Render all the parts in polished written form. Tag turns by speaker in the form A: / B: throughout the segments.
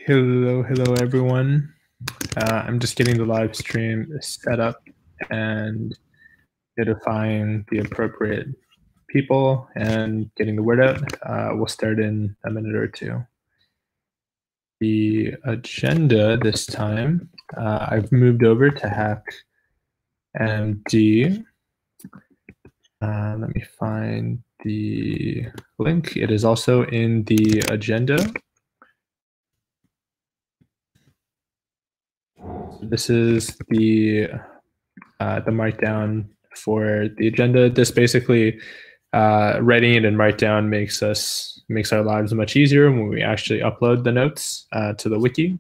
A: Hello, everyone. I'm just getting the live stream set up and notifying the appropriate people and getting the word out. We'll start in a minute or two. The agenda this time, I've moved over to Hack MD. Let me find the link. It is also in the agenda. This is the markdown for the agenda. This basically writing it in markdown makes our lives much easier when we actually upload the notes to the wiki.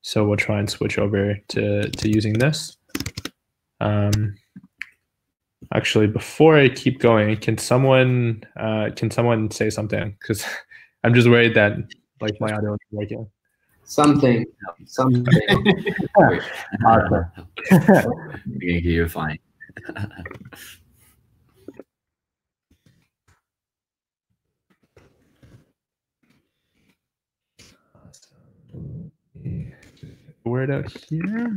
A: So we'll try and switch over to using this. Actually, before I keep going, can someone say something? Because I'm just worried that like my audio isn't working.
B: Something.
C: Awesome. We can hear you fine.
A: Word out here.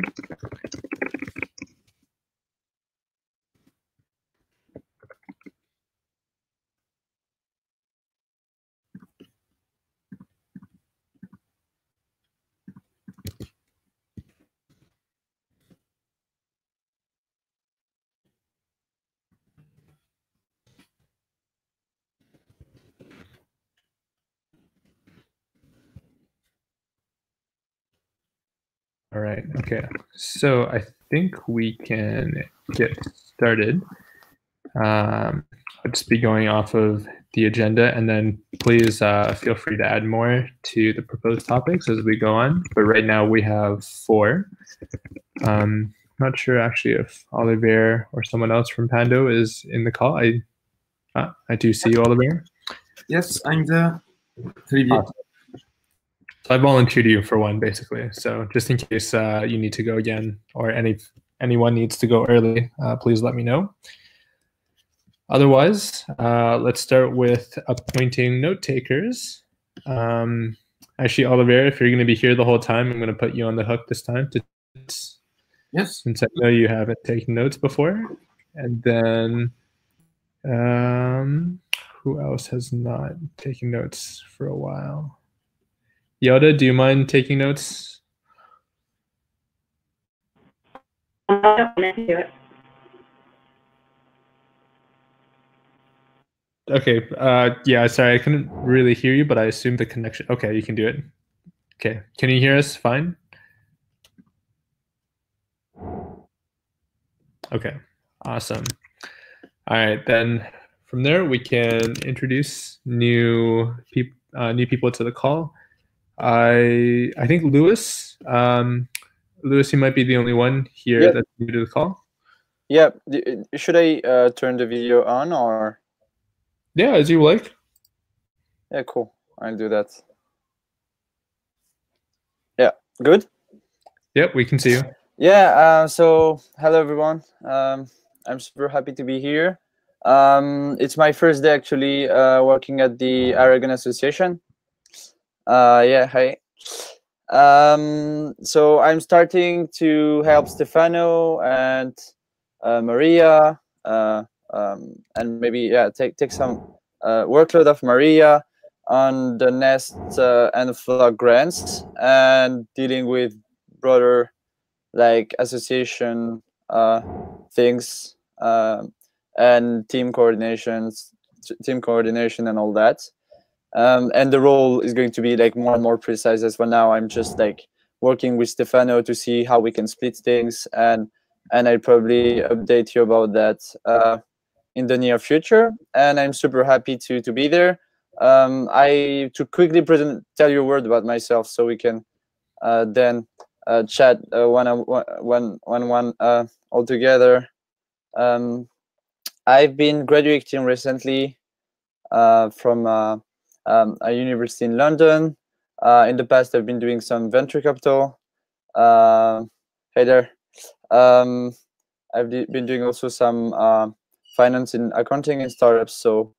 A: All right, okay. So I think we can get started. I'll just be going off of the agenda, and then please feel free to add more to the proposed topics as we go on. But right now we have 4. Not sure actually if Olivier or someone else from Pando is in the call. I do see you, Olivier.
D: Yes, I'm there. Awesome.
A: So I volunteered you for one, basically. So just in case you need to go again, or anyone needs to go early, please let me know. Otherwise, let's start with appointing note takers. Actually, Olivier, if you're going to be here the whole time, I'm going to put you on the hook this time.
D: Yes.
A: Since I know you haven't taken notes before. And then who else has not taken notes for a while? Yoda, do you mind taking notes?
E: I can do it.
A: Okay. Yeah, sorry, I couldn't really hear you, but I assumed the connection. Okay, you can do it. Okay. Can you hear us fine? Okay. Awesome. All right, then from there we can introduce new people to the call. I think Lewis. Lewis, you might be the only one here that's new to the call.
F: Yeah. Should I turn the video on or?
A: Yeah, as you like.
F: Yeah, cool. I'll do that. Yeah, good?
A: Yep, we can see you.
F: Yeah, so hello everyone. I'm super happy to be here. It's my first day actually working at the Aragon Association. Yeah, hi. So I'm starting to help Stefano and Maria, and maybe take some workload of Maria on the Nest and Flock grants and dealing with broader like association things and team coordination and all that. And the role is going to be like more and more precise as well. Now I'm just like working with Stefano to see how we can split things, and I'll probably update you about that in the near future. And I'm super happy to be there. To quickly tell you a word about myself, so we can then chat one all together. I've been graduating recently from a university in London. In the past, I've been doing some venture capital. Hey there. I've been doing also some finance in accounting and startups. So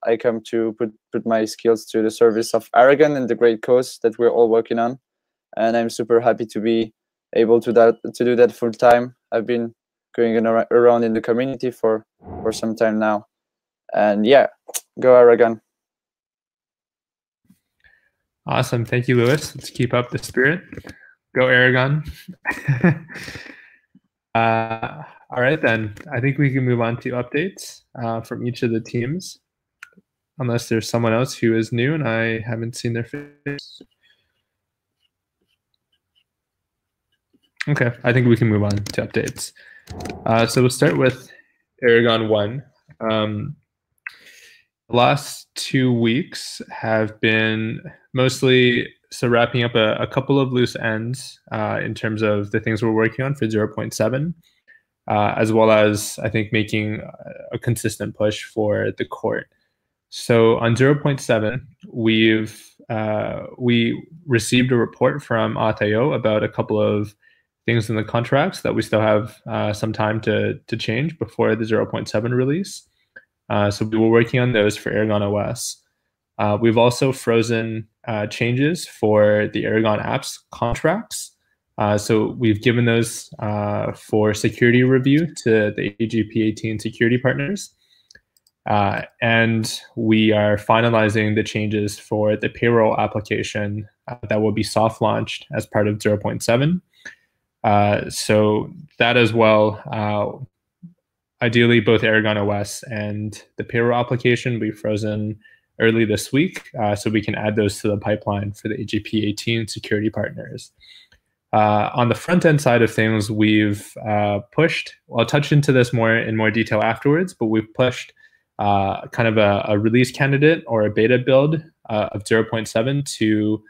F: I come to put my skills to the service of Aragon and the great cause that we're all working on. And I'm super happy to be able to do that full time. I've been going around in the community for some time now. And yeah, go Aragon.
A: Awesome. Thank you, Lewis. Let's keep up the spirit. Go Aragon. All right, then. I think we can move on to updates from each of the teams, unless there's someone else who is new and I haven't seen their face. Okay, I think we can move on to updates. So we'll start with Aragon 1. The last 2 weeks have been mostly wrapping up a couple of loose ends in terms of the things we're working on for 0.7, as well as, I think, making a consistent push for the court. So on 0.7, we received a report from Auth.io about a couple of things in the contracts that we still have some time to change before the 0.7 release. So we were working on those for Aragon OS. We've also frozen changes for the Aragon apps contracts. So we've given those for security review to the AGP18 security partners. And we are finalizing the changes for the payroll application that will be soft launched as part of 0.7. So that as well, ideally both Aragon OS and the payroll application will be frozen early this week, so we can add those to the pipeline for the AGP18 security partners. On the front end side of things, we've pushed, I'll touch into this in more detail afterwards, but we've pushed kind of a release candidate or a beta build of 0.7 to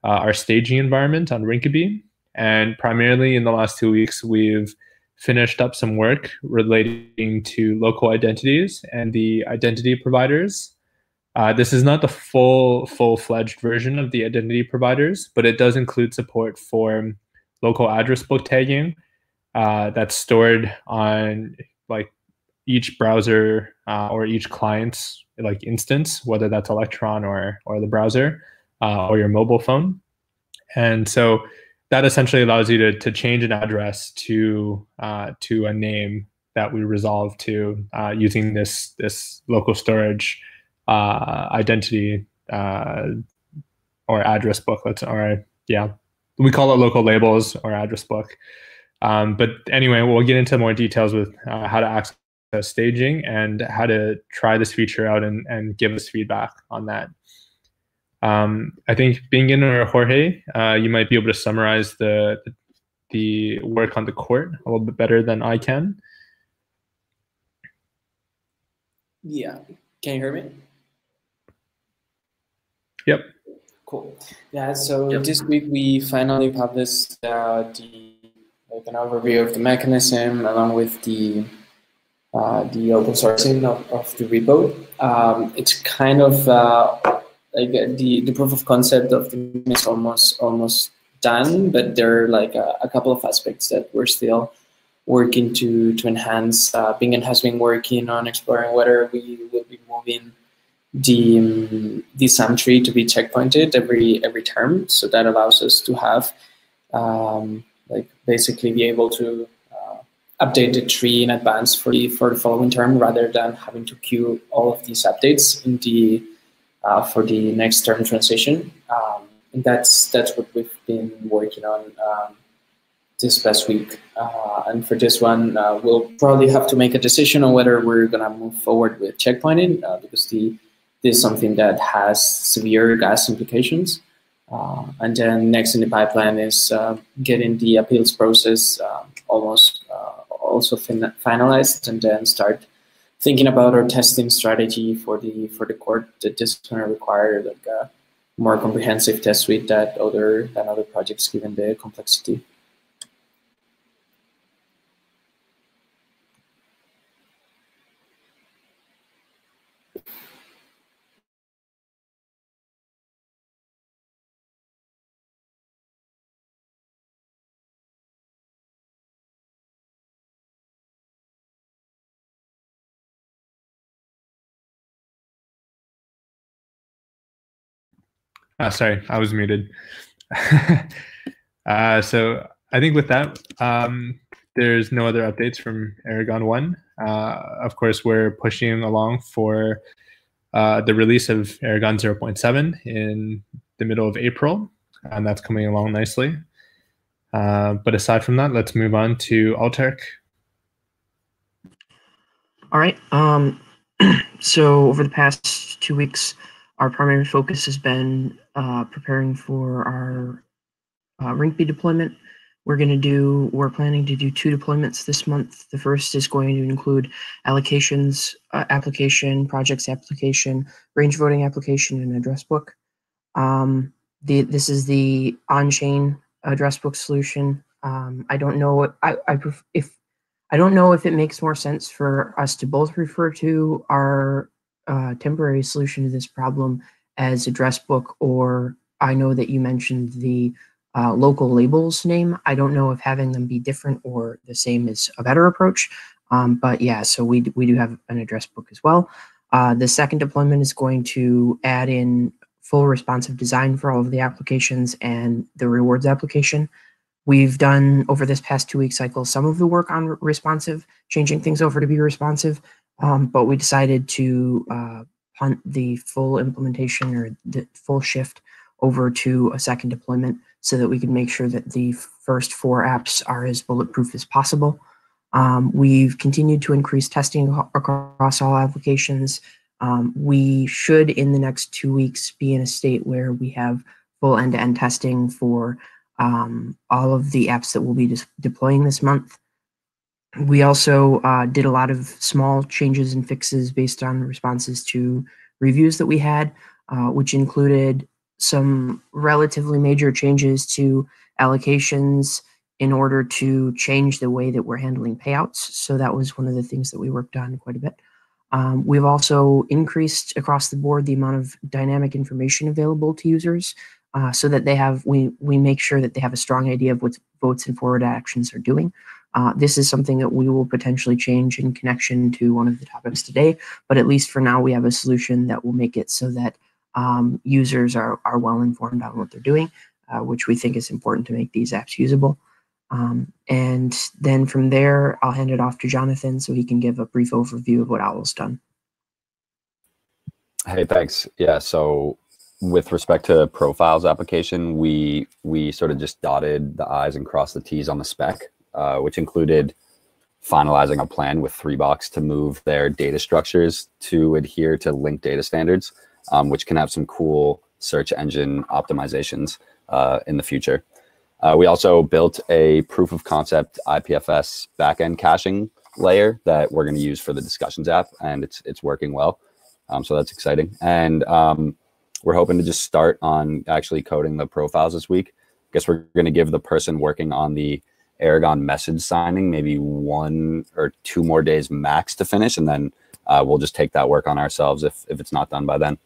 A: our staging environment on Rinkeby. And primarily in the last 2 weeks, we've finished up some work relating to local identities and the identity providers. This is not the full-fledged version of the identity providers, but it does include support for local address book tagging that's stored on like each browser or each client's like instance, whether that's Electron or the browser or your mobile phone. And so that essentially allows you to change an address to a name that we resolve to using this local storage identity or address book. We call it local labels or address book. But anyway, we'll get into more details with how to access staging and how to try this feature out and give us feedback on that. I think Bingen or Jorge, you might be able to summarize the work on the court a little bit better than I can.
B: Yeah, can you hear me?
A: Yep.
B: Cool. Yeah, so this week we finally published an overview of the mechanism along with the open sourcing of the repo. It's kind of like the proof of concept of the mechanism is almost done, but there are like a couple of aspects that we're still working to enhance. Bingen has been working on exploring whether we will be moving the sum tree to be checkpointed every term, so that allows us to have like basically be able to update the tree in advance for the following term rather than having to queue all of these updates in the for the next term transition. And that's what we've been working on this past week. And for this one, we'll probably have to make a decision on whether we're gonna move forward with checkpointing because this is something that has severe gas implications. And then next in the pipeline is getting the appeals process almost also finalized, and then start thinking about our testing strategy for the court. That this is going to require like a more comprehensive test suite than other projects given the complexity.
A: Sorry, I was muted. So I think with that, there's no other updates from Aragon 1. Of course, we're pushing along for the release of Aragon 0.7 in the middle of April, and that's coming along nicely. But aside from that, let's move on to Altark.
G: All right. So over the past 2 weeks, our primary focus has been preparing for our Rinkeby deployment. We're planning to do 2 deployments this month. The first is going to include allocations application, projects application, range voting application, and address book. This is the on-chain address book solution. I don't know I don't know if it makes more sense for us to both refer to our temporary solution to this problem as address book, or I know that you mentioned the local labels name. I don't know if having them be different or the same is a better approach. But yeah, so we do have an address book as well. The second deployment is going to add in full responsive design for all of the applications and the rewards application. We've done, over this past 2-week cycle, some of the work on responsive, changing things over to be responsive, but we decided to punt the full implementation or the full shift over to a second deployment so that we can make sure that the first 4 apps are as bulletproof as possible. We've continued to increase testing across all applications. We should, in the next 2 weeks, be in a state where we have full end-to-end testing for all of the apps that we'll be deploying this month. We also did a lot of small changes and fixes based on responses to reviews that we had, which included some relatively major changes to allocations in order to change the way that we're handling payouts. So that was one of the things that we worked on quite a bit. We've also increased across the board the amount of dynamic information available to users so that we make sure that they have a strong idea of what votes and forward actions are doing. This is something that we will potentially change in connection to one of the topics today, but at least for now we have a solution that will make it so that users are well informed on what they're doing, which we think is important to make these apps usable. And then from there, I'll hand it off to Jonathan so he can give a brief overview of what Owl's done.
H: Hey, thanks. Yeah, so with respect to profiles application, we sort of just dotted the I's and crossed the T's on the spec, which included finalizing a plan with 3box to move their data structures to adhere to linked data standards, which can have some cool search engine optimizations in the future. We also built a proof of concept IPFS backend caching layer that we're going to use for the discussions app, and it's working well. So that's exciting. And we're hoping to just start on actually coding the profiles this week. I guess we're going to give the person working on the Aragon message signing maybe 1 or 2 more days max to finish, and then we'll just take that work on ourselves if it's not done by then.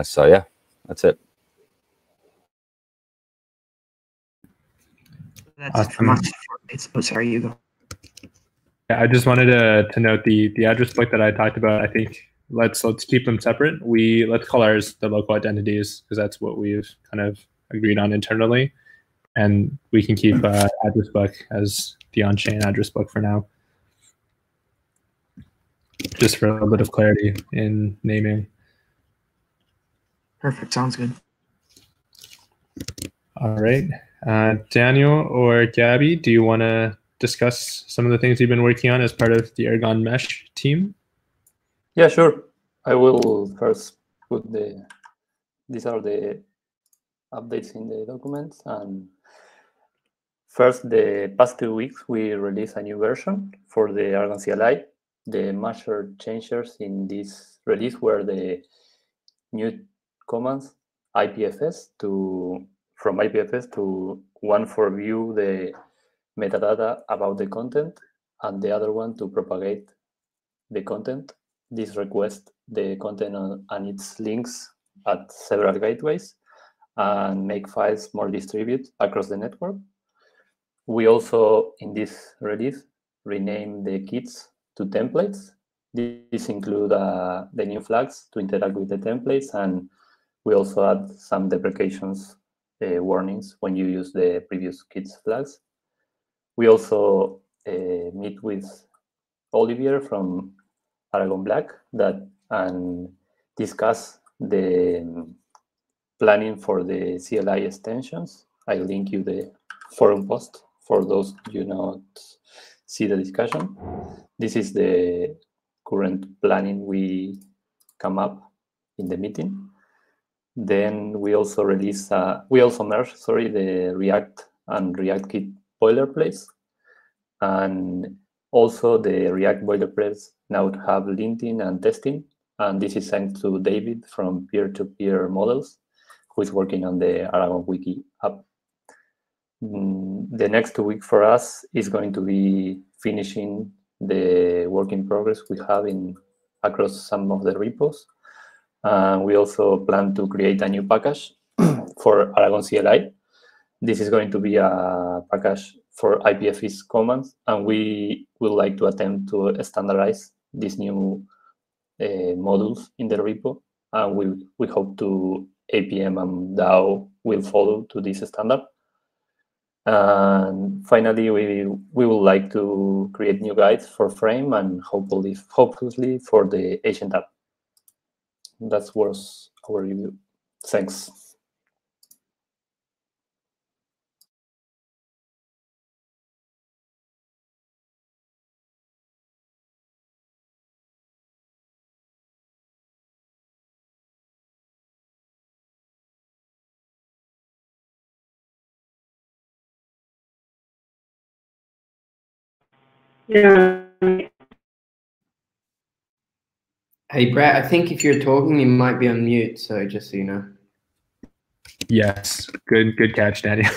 H: So yeah, that's it.
G: That's it from us. Oh, sorry, you go.
A: Yeah, I just wanted to note the address book that I talked about. I think let's keep them separate. Let's call ours the local identities because that's what we've kind of agreed on internally, and we can keep address book as the on-chain address book for now, just for a little bit of clarity in naming.
G: Perfect. Sounds good.
A: All right. Daniel or Gabby, do you want to discuss some of the things you've been working on as part of the Aragon Mesh team?
I: Yeah, sure. I will first put these are the updates in the documents. And first, the past 2 weeks, we released a new version for the Aragon CLI. The major changes in this release were the new commands from IPFS to one for view the metadata about the content, and the other one to propagate the content. This requests the content and its links at several gateways and make files more distributed across the network. We also, in this release, rename the kits to templates. These include the new flags to interact with the templates, and We also add some deprecations warnings when you use the previous Git flags. We also meet with Olivier from Aragon Black and discuss the planning for the CLI extensions. I'll link you the forum post for those you not see the discussion. This is the current planning we come up in the meeting. Then we also release, we also merge, the React and React Kit boilerplates. And also the React boilerplates now have linting and testing. And this is thanks to David from Peer-to-Peer Models, who is working on the Aragon Wiki app. The next 2 weeks for us is going to be finishing the work in progress we have across some of the repos. We also plan to create a new package for Aragon CLI. This is going to be a package for IPFS commands, and we would like to attempt to standardize these new modules in the repo. And we hope to APM and DAO will follow to this standard. And finally, we would like to create new guides for Frame and hopefully for the Agent app. That was our review. Thanks.
E: Yeah.
J: Hey, Brett, I think if you're talking, you might be on mute, so just so you know.
A: Yes, good catch, Daniel.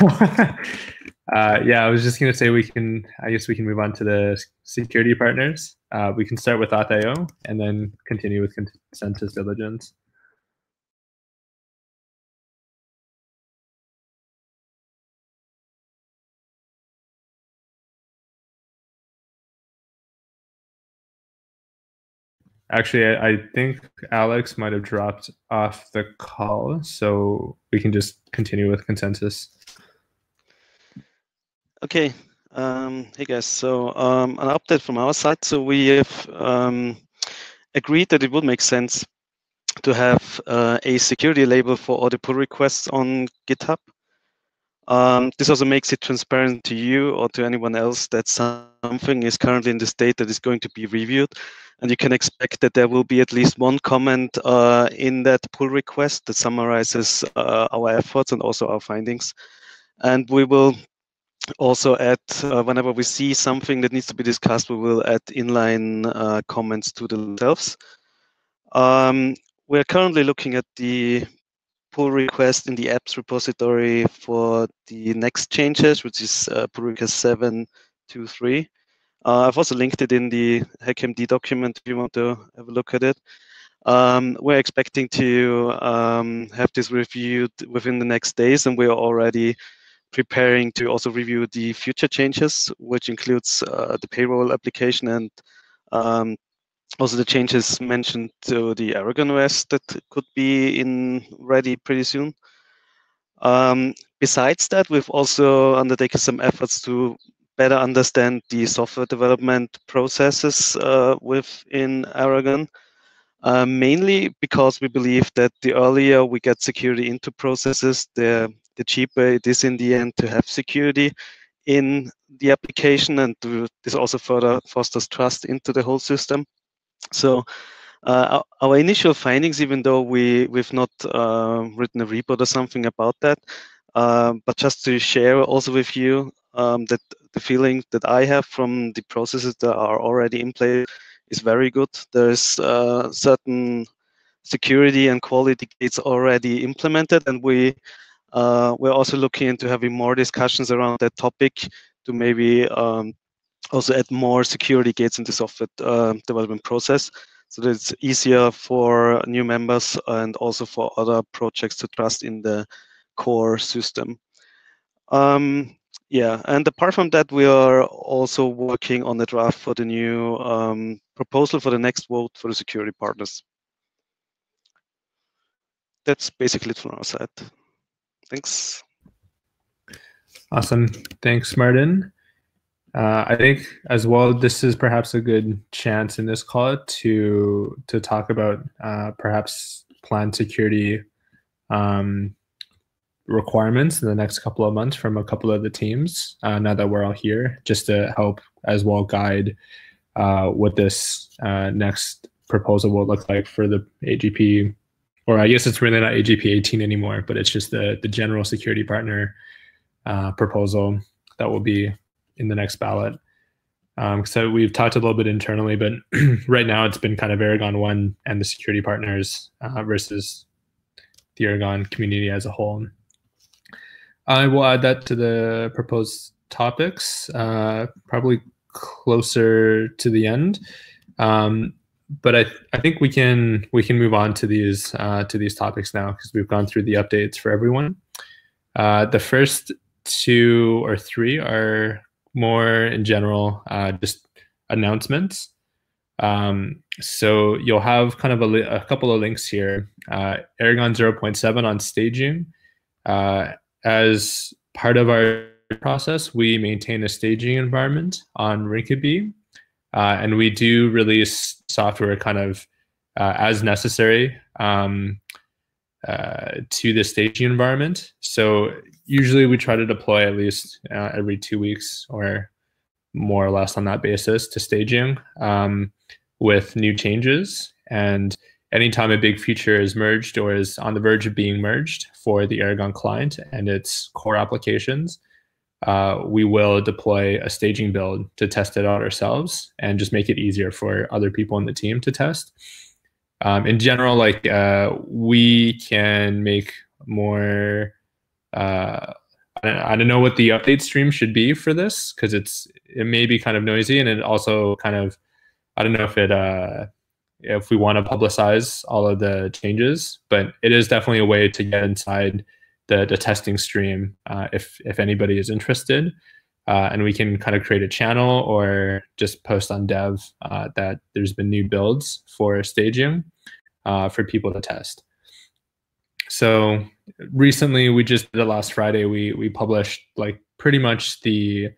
A: Yeah, I was just going to say I guess we can move on to the security partners. We can start with Auth.io and then continue with Consensus Diligence. Actually, I think Alex might have dropped off the call, so we can just continue with Consensus.
K: Okay. Hey guys, so an update from our side. So we have agreed that it would make sense to have a security label for all the pull requests on GitHub. This also makes it transparent to you or to anyone else that something is currently in the state that is going to be reviewed. And you can expect that there will be at least one comment in that pull request that summarizes our efforts and also our findings. And we will also add, whenever we see something that needs to be discussed, we will add inline comments to themselves. We're currently looking at the pull request in the apps repository for the next changes, which is pull request 7.2.3. I've also linked it in the HackMD document if you want to have a look at it. We're expecting to have this reviewed within the next days, and we're already preparing to also review the future changes, which includes the payroll application and also the changes mentioned to the Aragon Devs that could be ready pretty soon. Besides that, we've also undertaken some efforts to better understand the software development processes within Aragon, mainly because we believe that the earlier we get security into processes, the cheaper it is in the end to have security in the application, and this also further fosters trust into the whole system. So our initial findings, even though we've not written a report or something about that, but just to share also with you that the feeling that I have from the processes that are already in place is very good. There's certain security and quality gates already implemented, and we're also looking into having more discussions around that topic to maybe also add more security gates in the software development process, so that it's easier for new members and also for other projects to trust in the core system. Yeah, and apart from that, we are also working on the draft for the new proposal for the next vote for the security partners. that's basically it from our side. Thanks.
A: Awesome. Thanks, Martin. I think as well, this is perhaps a good chance in this call to talk about perhaps planned security requirements in the next couple of months from a couple of the teams, now that we're all here, just to help as well guide what this next proposal will look like for the AGP, or I guess it's really not AGP 18 anymore, but it's just the general security partner proposal that will be in the next ballot. So we've talked a little bit internally, but right now it's been kind of Aragon 1 and the security partners versus the Aragon community as a whole. I will add that to the proposed topics, probably closer to the end. But I think we can move on to these topics now, because we've gone through the updates for everyone. The first 2 or 3 are more in general, just announcements. So you'll have kind of a couple of links here. Aragon 0.7 on staging. As part of our process, we maintain a staging environment on Rinkeby, and we do release software kind of as necessary to the staging environment. So usually we try to deploy at least every 2 weeks or more or less on that basis to staging with new changes. And anytime a big feature is merged or is on the verge of being merged for the Aragon client and its core applications, we will deploy a staging build to test it out ourselves and just make it easier for other people in the team to test. In general, like we can make more, I don't know what the update stream should be for this, because it may be kind of noisy, and it also kind of, I don't know if we want to publicize all of the changes, but it is definitely a way to get inside the testing stream if anybody is interested. And we can kind of create a channel or just post on Dev that there's been new builds for staging for people to test. So recently, we just did it last Friday, we published like pretty much the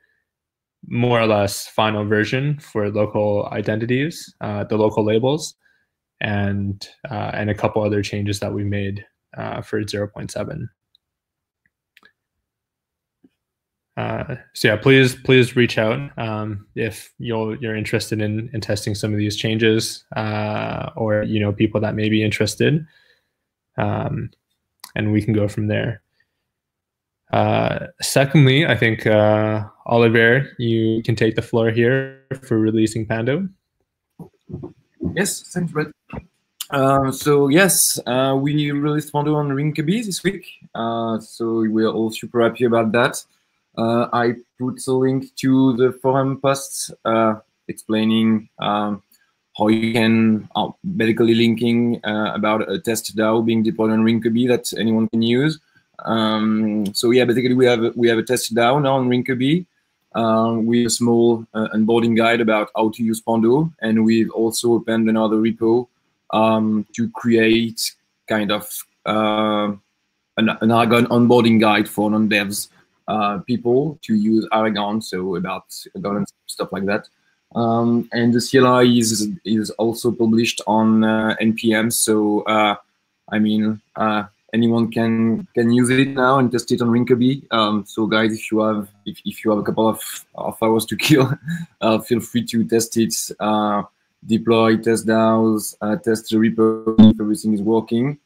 A: more or less final version for local identities, the local labels, and a couple other changes that we made for 0.7. So yeah, please reach out if you're interested in testing some of these changes, or people that may be interested, and we can go from there. Secondly, I think Oliver, you can take the floor here for releasing Pando.
D: Yes, thanks, Brett. So yes, we released Pando on Rinkeby this week. So we're all super happy about that. I put a link to the forum posts explaining how you can, basically linking about a test DAO being deployed on Rinkeby that anyone can use. So yeah, basically we have a test DAO now on Rinkeby with a small onboarding guide about how to use Pando, and we've also opened another repo to create kind of an Aragon onboarding guide for non-devs people to use Aragon, so about governance stuff like that. And the CLI is also published on NPM, so I mean anyone can use it now and test it on Rinkeby. So guys, if you have a couple of hours to kill, feel free to test it, deploy, test DAOs, test the repo if everything is working.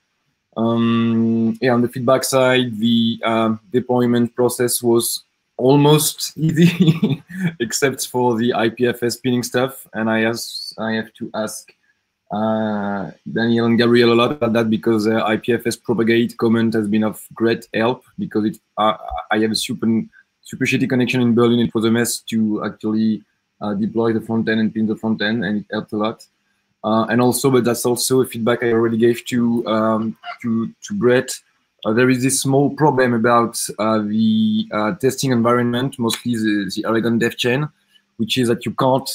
D: Yeah, on the feedback side, the deployment process was almost easy, except for the IPFS pinning stuff. And I have to ask Daniel and Gabriel a lot about that, because IPFS propagate comment has been of great help, because I have a super shitty connection in Berlin. It was a mess to actually deploy the front end and pin the front end, and it helped a lot. And also, but that's also a feedback I already gave to Brett. There is this small problem about the testing environment, mostly the Aragon Dev chain, which is that you can't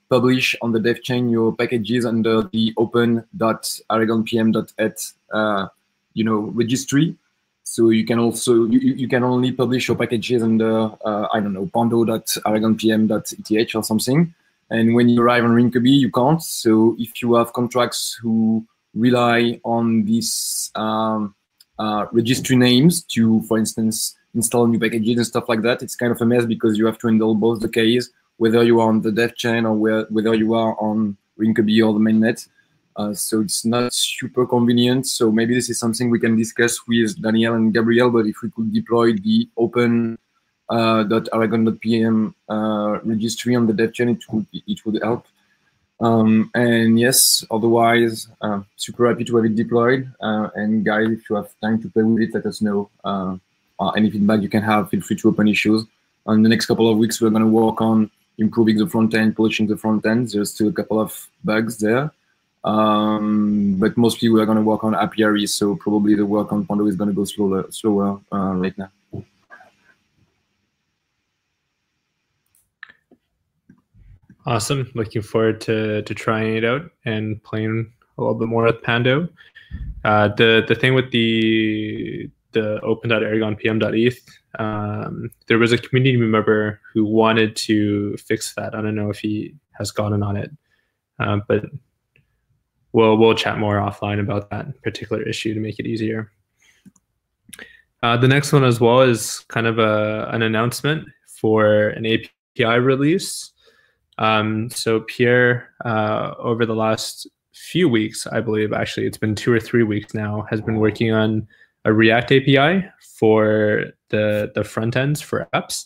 D: publish on the dev chain your packages under the open.aragonpm.et registry. So you can also you can only publish your packages under I don't know, pando.aragonpm.eth or something. And when you arrive on Rinkeby, you can't. So if you have contracts who rely on these registry names to, for instance, install new packages and stuff like that, it's kind of a mess because you have to handle both the case, whether you are on the dev chain or whether you are on Rinkeby or the mainnet. So it's not super convenient. So maybe this is something we can discuss with Daniel and Gabriel, but if we could deploy the open .aragon.pm registry on the dev chain, it would help. And yes, otherwise, super happy to have it deployed. And guys, if you have time to play with it, let us know. Any feedback you can have, feel free to open issues. In the next couple of weeks, we're going to work on improving the front end, polishing the front end. There's still a couple of bugs there. But mostly we are going to work on apiaries, so probably the work on Pando is going to go slower right now.
A: Awesome. Looking forward to trying it out and playing a little bit more with Pando. The thing with the open.aragonpm.eth, there was a community member who wanted to fix that. I don't know if he has gotten on it, but we'll chat more offline about that particular issue to make it easier. The next one as well is kind of an announcement for an API release. So Pierre, over the last few weeks, I believe, actually it's been 2 or 3 weeks now, has been working on a React API for the front ends for apps.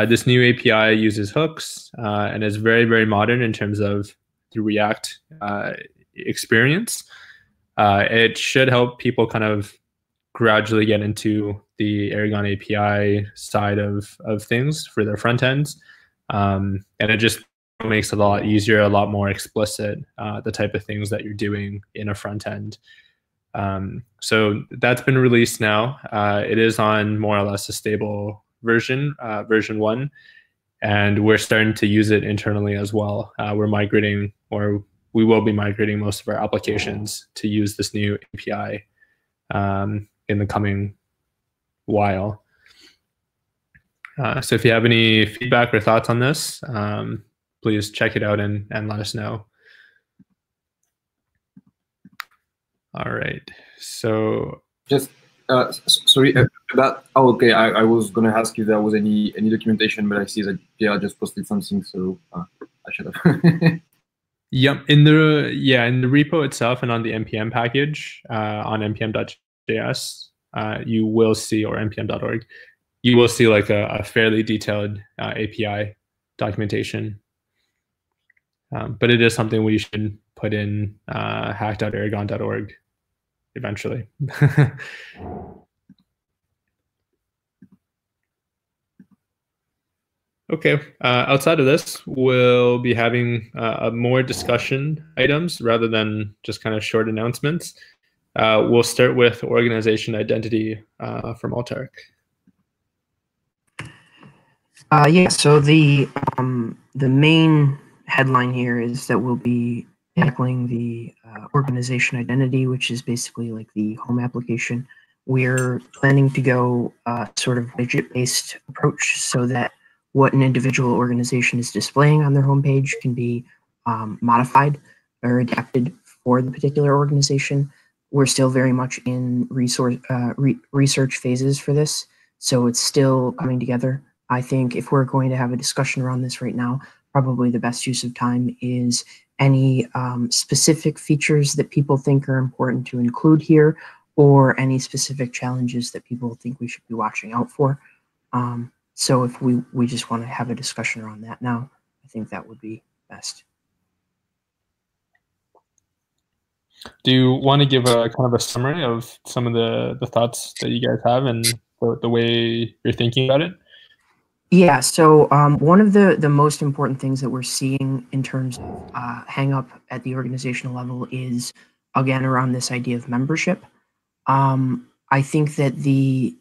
A: This new API uses hooks and is very, very modern in terms of the React experience. It should help people kind of gradually get into the Aragon API side of things for their front ends. And it just makes it a lot easier, a lot more explicit, the type of things that you're doing in a front end. So that's been released now. It is on more or less a stable version, version 1, and we're starting to use it internally as well. We're migrating, or we will be migrating most of our applications to use this new API in the coming while. So if you have any feedback or thoughts on this, please check it out and let us know. All right. So
D: just sorry about. Oh, okay. I was gonna ask if there was any documentation, but I see that Pierre just posted something, so I should have.
A: Yep. In the repo itself and on the npm package on npm.js, you will see, or npm.org, you will see like a fairly detailed API documentation. But it is something we should put in hack.aragon.org eventually. Okay, outside of this, we'll be having more discussion items rather than just kind of short announcements. We'll start with organization identity from Altark.
G: Yeah, so the main headline here is that we'll be tackling the organization identity, which is basically like the home application. We're planning to go sort of widget-based approach so that what an individual organization is displaying on their homepage can be modified or adapted for the particular organization. We're still very much in research phases for this, so it's still coming together. I think if we're going to have a discussion around this right now, probably the best use of time is any specific features that people think are important to include here, or any specific challenges that people think we should be watching out for. So if we just want to have a discussion around that now, I think that would be best.
A: Do you want to give a kind of a summary of some of the thoughts that you guys have and the way you're thinking about it?
G: Yeah, so one of the most important things that we're seeing in terms of hang up at the organizational level is, again, around this idea of membership. I think that the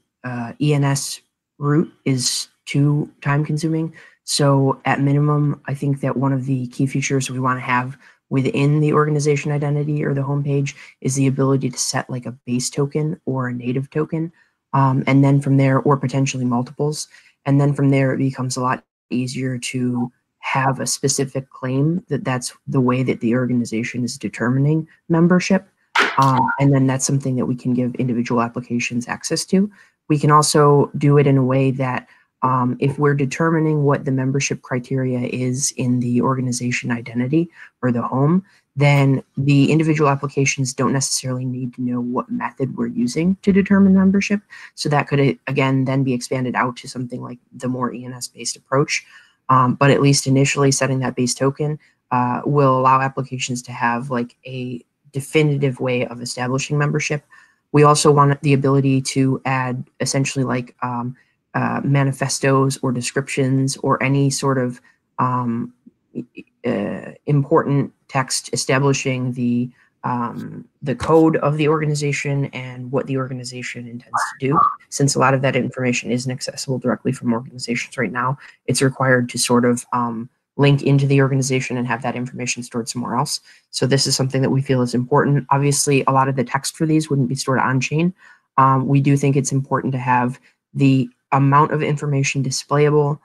G: ENS route is too time consuming. So at minimum, I think that one of the key features we want to have within the organization identity or the homepage is the ability to set like a base token or a native token. And then from there, or potentially multiples. And then from there, it becomes a lot easier to have a specific claim that that's the way that the organization is determining membership. And then that's something that we can give individual applications access to. We can also do it in a way that if we're determining what the membership criteria is in the organization identity or the home, then the individual applications don't necessarily need to know what method we're using to determine membership. So that could, again, then be expanded out to something like the more ENS-based approach. But at least initially setting that base token will allow applications to have like a definitive way of establishing membership. We also want the ability to add essentially like manifestos or descriptions or any sort of important text establishing the code of the organization and what the organization intends to do. Since a lot of that information isn't accessible directly from organizations right now, it's required to sort of link into the organization and have that information stored somewhere else. So this is something that we feel is important. Obviously, a lot of the text for these wouldn't be stored on chain. We do think it's important to have the amount of information displayable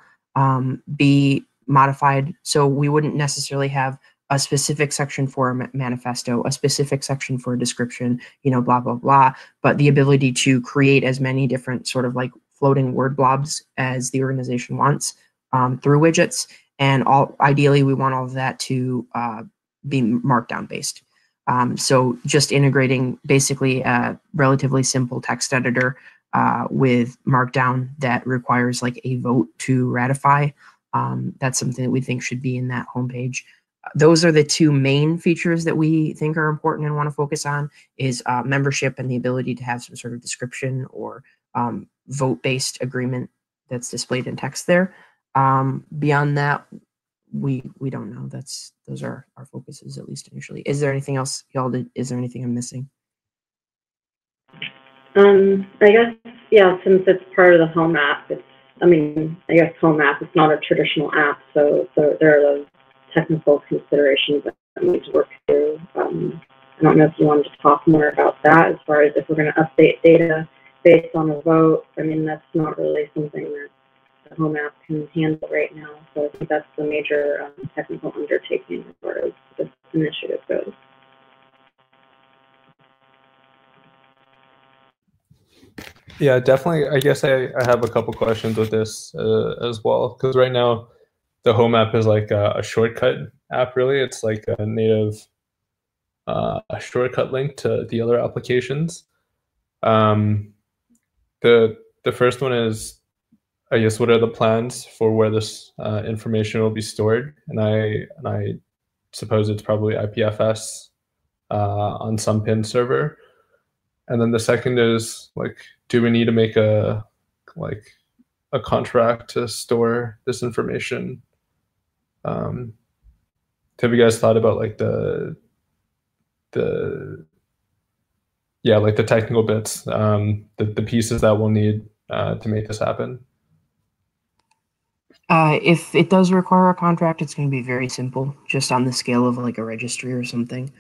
G: be modified. So we wouldn't necessarily have a specific section for a manifesto, a specific section for a description, you know, blah, blah, blah, but the ability to create as many different sort of like floating word blobs as the organization wants through widgets. And ideally, we want all of that to be markdown based. So just integrating basically a relatively simple text editor with markdown that requires like a vote to ratify. That's something that we think should be in that homepage. Those are the two main features that we think are important and want to focus on is membership and the ability to have some sort of description or vote-based agreement that's displayed in text there. Beyond that, we don't know. Those are our focuses, at least initially. Is there anything else y'all did? Is there anything I'm missing?
E: I guess, yeah, since it's part of the home app, I guess home app is not a traditional app, so there are those technical considerations that need to work through. I don't know if you wanted to talk more about that as far as if we're going to update data based on a vote. I mean, that's not really something that the home app can handle right now. So I think that's the major technical undertaking as far as this initiative goes.
A: Yeah, definitely. I guess I have a couple questions with this as well, because right now the home app is like a shortcut app, really. It's like a native a shortcut link to the other applications. The first one is, I guess, what are the plans for where this information will be stored? And I suppose it's probably IPFS on some PIN server. And then the second is like, do we need to make a contract to store this information? Have you guys thought about like the technical bits, the pieces that we'll need to make this happen?
G: If it does require a contract, it's going to be very simple, just on the scale of like a registry or something.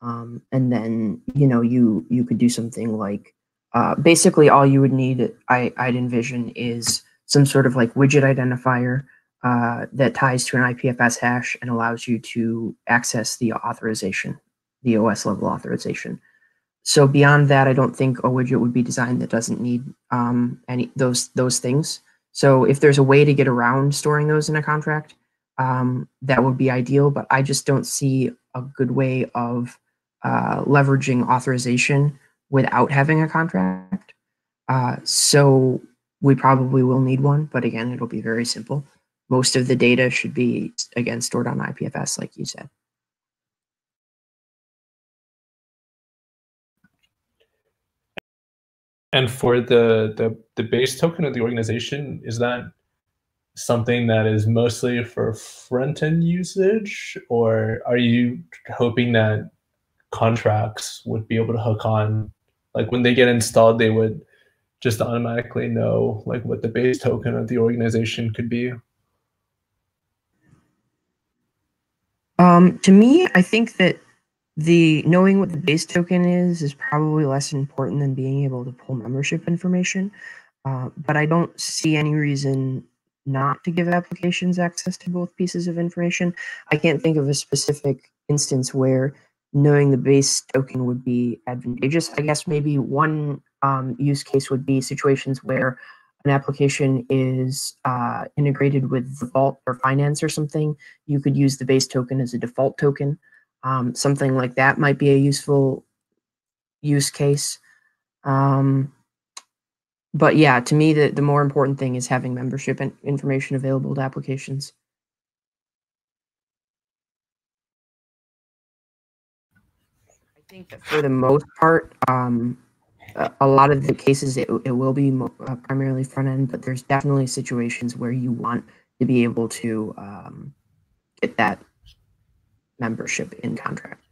G: And then, you know, you could do something like, basically all you would need, I'd envision, is some sort of like widget identifier that ties to an IPFS hash and allows you to access the authorization, the OS level authorization. So beyond that, I don't think a widget would be designed that doesn't need any those things. So if there's a way to get around storing those in a contract, that would be ideal, but I just don't see a good way of leveraging authorization without having a contract. So we probably will need one, but again, it'll be very simple. Most of the data should be, again, stored on IPFS, like you said.
A: And for the base token of the organization, is that something that is mostly for front-end usage, or are you hoping that contracts would be able to hook on, like when they get installed, they would just automatically know like what the base token of the organization could be?
G: To me, I think that knowing what the base token is probably less important than being able to pull membership information. But I don't see any reason not to give applications access to both pieces of information. I can't think of a specific instance where knowing the base token would be advantageous. I guess maybe one use case would be situations where an application is integrated with the Vault or Finance or something. You could use the base token as a default token. Something like that might be a useful use case. But yeah, to me, the more important thing is having membership and information available to applications. I think that for the most part, a lot of the cases it will be primarily front end, but there's definitely situations where you want to be able to get that membership in contract.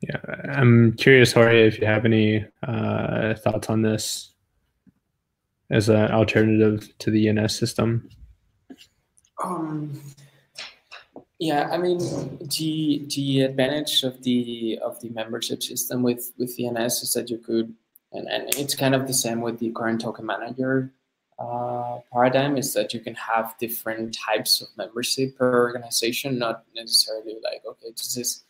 A: Yeah, I'm curious, Jorge, if you have any thoughts on this as an alternative to the ENS system.
B: Yeah, I mean, the advantage of the membership system with ENS is that you could, and it's kind of the same with the current token manager paradigm, is that you can have different types of membership per organization, not necessarily like, okay, this is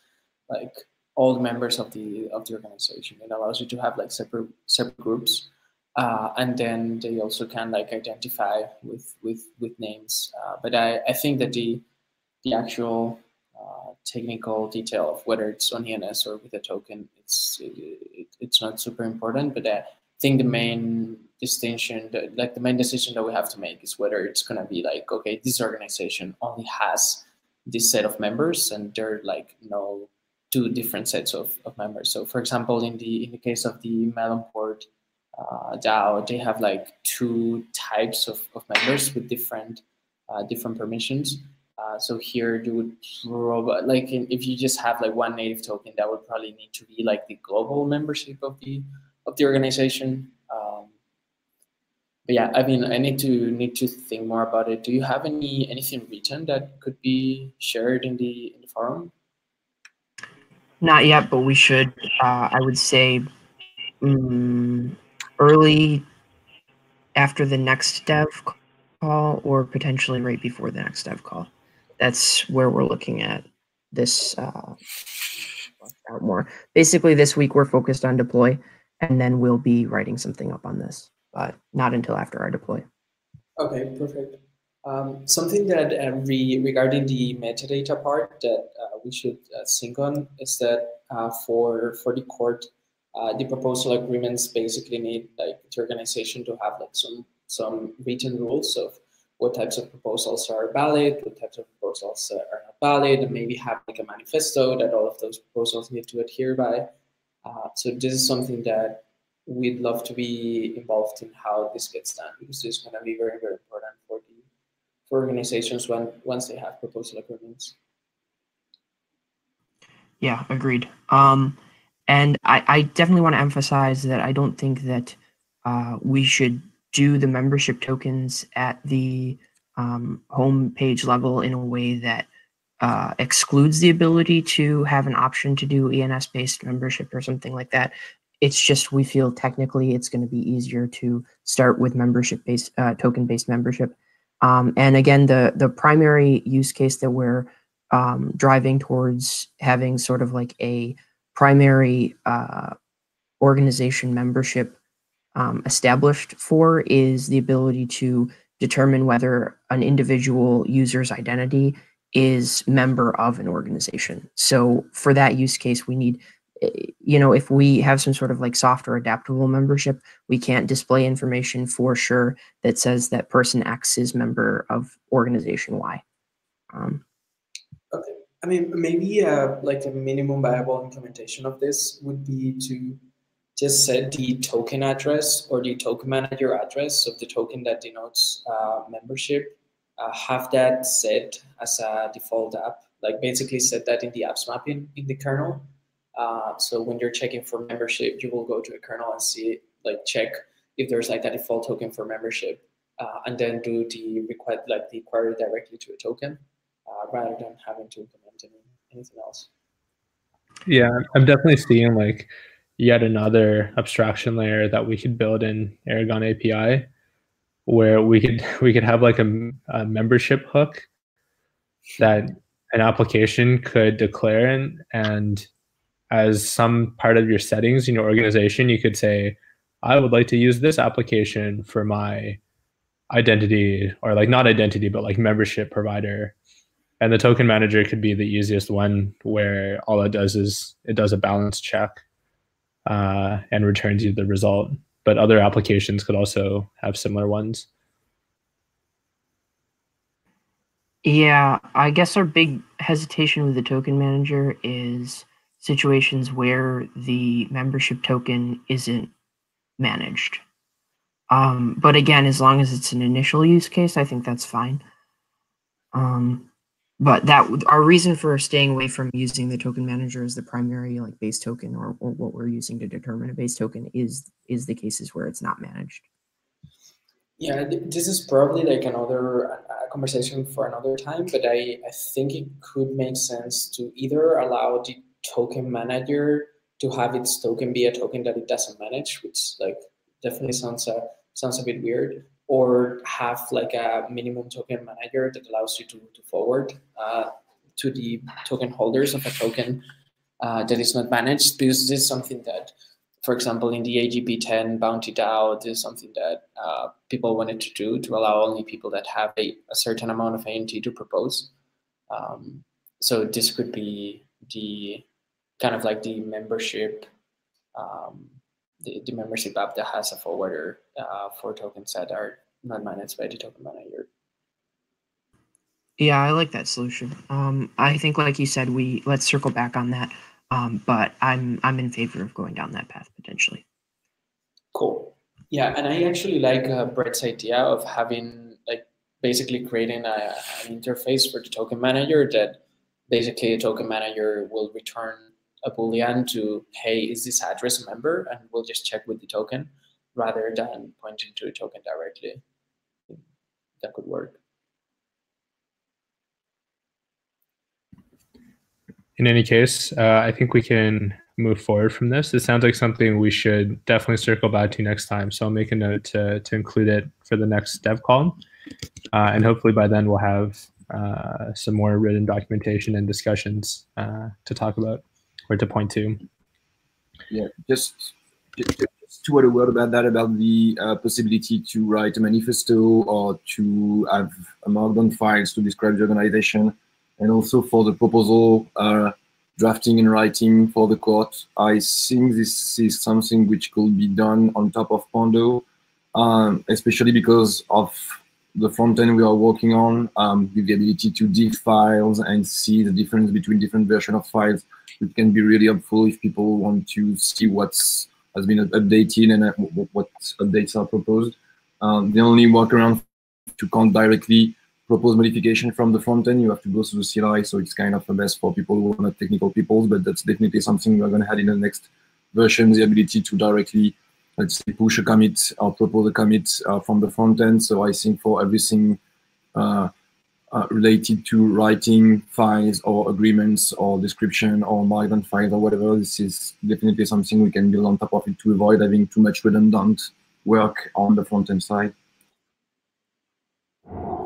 B: like all the members of the organization. It allows you to have like separate groups, and then they also can like identify with names. But I think that the actual technical detail of whether it's on ENS or with a token, it's not super important. But I think the main distinction, the main decision that we have to make is whether it's gonna be like, okay, this organization only has this set of members, and there are like no two different sets of members. So, for example, in the case of the Melonport DAO, they have like two types of members with different permissions. So here you would probably, like, if you just have like one native token, that would probably need to be like the global membership of the organization. But yeah, I mean, I need to think more about it. Do you have anything written that could be shared in the forum?
G: Not yet, but we should. I would say early after the next dev call, or potentially right before the next dev call. That's where we're looking at this out more. Basically, this week we're focused on deploy, and then we'll be writing something up on this, but not until after our deploy.
B: Okay, perfect. Something that regarding the metadata part that we should sync on is that for the court, the proposal agreements basically need like the organization to have like some written rules of what types of proposals are valid, what types of proposals are not valid, and maybe have like a manifesto that all of those proposals need to adhere by. So this is something that we'd love to be involved in how this gets done, because this is going to be very, very important for organizations once they have proposal agreements.
G: Yeah, agreed. And I definitely want to emphasize that I don't think that we should do the membership tokens at the home page level in a way that excludes the ability to have an option to do ENS-based membership or something like that. It's just we feel technically it's going to be easier to start with membership-based, token-based membership. And again, the primary use case that we're driving towards having sort of like a primary organization membership established for is the ability to determine whether an individual user's identity is member of an organization. So for that use case, we need, if we have some sort of like soft or adaptable membership, we can't display information for sure that says that person X is member of organization Y.
B: Okay. I mean, maybe like a minimum viable implementation of this would be to just set the token address or the token manager address of the token that denotes membership, have that set as a default app, like basically set that in the apps mapping in the kernel. So when you're checking for membership, you will go to a kernel and see, like check if there's like a default token for membership. and then do the request, like the query directly to a token, rather than having to implement anything else.
A: Yeah, I'm definitely seeing like yet another abstraction layer that we could build in Aragon API, where we could have like a membership hook that an application could declare in, and as some part of your settings in your organization, you could say, I would like to use this application for my identity, or like not identity, but like membership provider. And the token manager could be the easiest one, where all it does is it does a balance check and returns you the result. But other applications could also have similar ones.
G: Yeah, I guess our big hesitation with the token manager is situations where the membership token isn't managed. But again, as long as it's an initial use case, I think that's fine. But our reason for staying away from using the token manager as the primary like base token, or what we're using to determine a base token, is the cases where it's not managed.
B: Yeah, this is probably like another conversation for another time, but I think it could make sense to either allow the token manager to have its token be a token that it doesn't manage, which like definitely sounds a bit weird, or have like a minimum token manager that allows you to forward to the token holders of a token that is not managed, because this is something that, for example, in the AGP10 bounty DAO, this is something that people wanted to do, to allow only people that have a certain amount of ANT to propose. So this could be the kind of like the membership, the membership app that has a forwarder for tokens that are not managed by the token manager.
G: Yeah, I like that solution. I think, like you said, let's circle back on that. But I'm in favor of going down that path potentially.
B: Cool. Yeah, and I actually like Brett's idea of having like basically creating an interface for the token manager that basically a token manager will return a boolean to, hey, is this address a member? And we'll just check with the token rather than pointing to a token directly. That could work.
A: In any case, I think we can move forward from this. It sounds like something we should definitely circle back to next time. So I'll make a note to include it for the next dev call. And hopefully by then we'll have some more written documentation and discussions to talk about or to point to.
D: Yeah, just to add a word about that, about the possibility to write a manifesto or to have a markdown files to describe the organization, and also for the proposal drafting and writing for the court. I think this is something which could be done on top of Pando, especially because of the front end we are working on, with the ability to diff files and see the difference between different versions of files. It can be really helpful if people want to see what has been updated and what updates are proposed. The only workaround to can't directly propose modification from the front end, you have to go through the CLI, so it's kind of the best for people who are not technical people, but that's definitely something we're going to have in the next version, the ability to directly, let's say, push a commit or propose a commit from the front end. So I think for everything related to writing files or agreements or description or markdown files or whatever, this is definitely something we can build on top of it to avoid having too much redundant work on the front end side.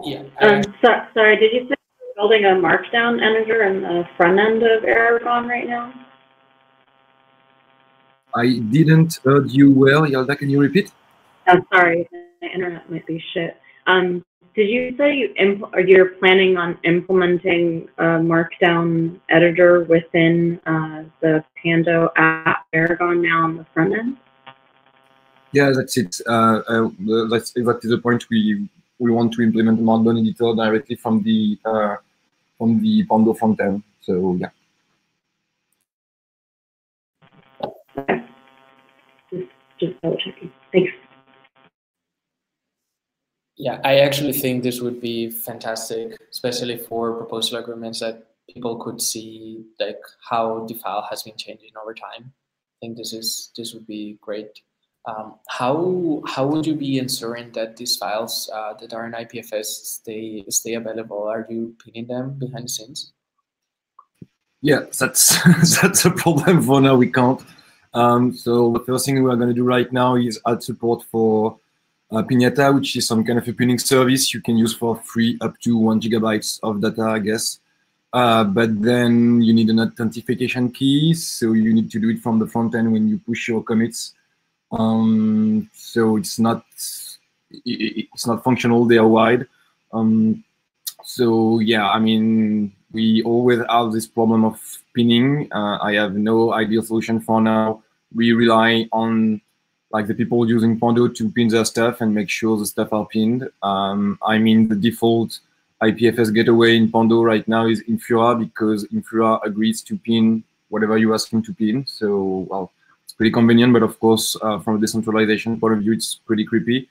B: Yeah.
E: Sorry, did you say you're building a markdown editor in the front end of Aragon right now?
D: I didn't heard you well, Yalda. Can you repeat?
E: Oh, sorry, the internet might be shit. Did you say you're planning on implementing a markdown editor within the Pando app Aragon now on the front end?
D: Yeah, that's it. That's exactly the point. We want to implement a markdown editor directly from the Pando front end. So yeah.
E: Okay. Just double checking. Thanks.
B: Yeah, I actually think this would be fantastic, especially for proposal agreements that people could see like how the file has been changing over time. I think this would be great. How would you be ensuring that these files that are in IPFS stay available? Are you pinning them behind the scenes?
D: Yeah, that's that's a problem for now. We can't. So the first thing we are going to do right now is add support for Piñata, which is some kind of a pinning service you can use for free up to 1 GB of data, I guess. But then you need an authentication key, so you need to do it from the front end when you push your commits. So it's not functional there wide. So yeah, I mean, we always have this problem of pinning. I have no ideal solution for now. We rely on like the people using Pando to pin their stuff and make sure the stuff are pinned. I mean, the default IPFS gateway in Pando right now is Infura, because Infura agrees to pin whatever you ask him to pin. So, well, it's pretty convenient, but of course, from a decentralization point of view, it's pretty creepy.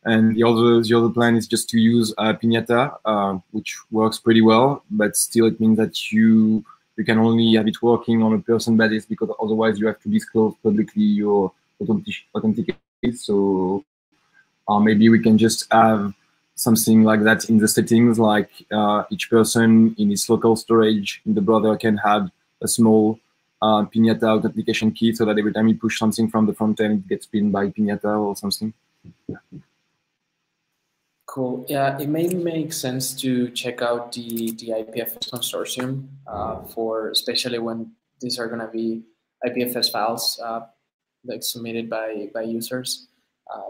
D: And the other plan is just to use Piñata, which works pretty well, but still it means that you can only have it working on a person basis, because otherwise you have to disclose publicly your authentication. So maybe we can just have something like that in the settings, like each person in its local storage in the browser can have a small Piñata authentication key, so that every time you push something from the front end, it gets pinned by Piñata or something. Yeah.
B: Cool. Yeah, it may make sense to check out the IPFS consortium for, especially when these are going to be IPFS files like submitted by users,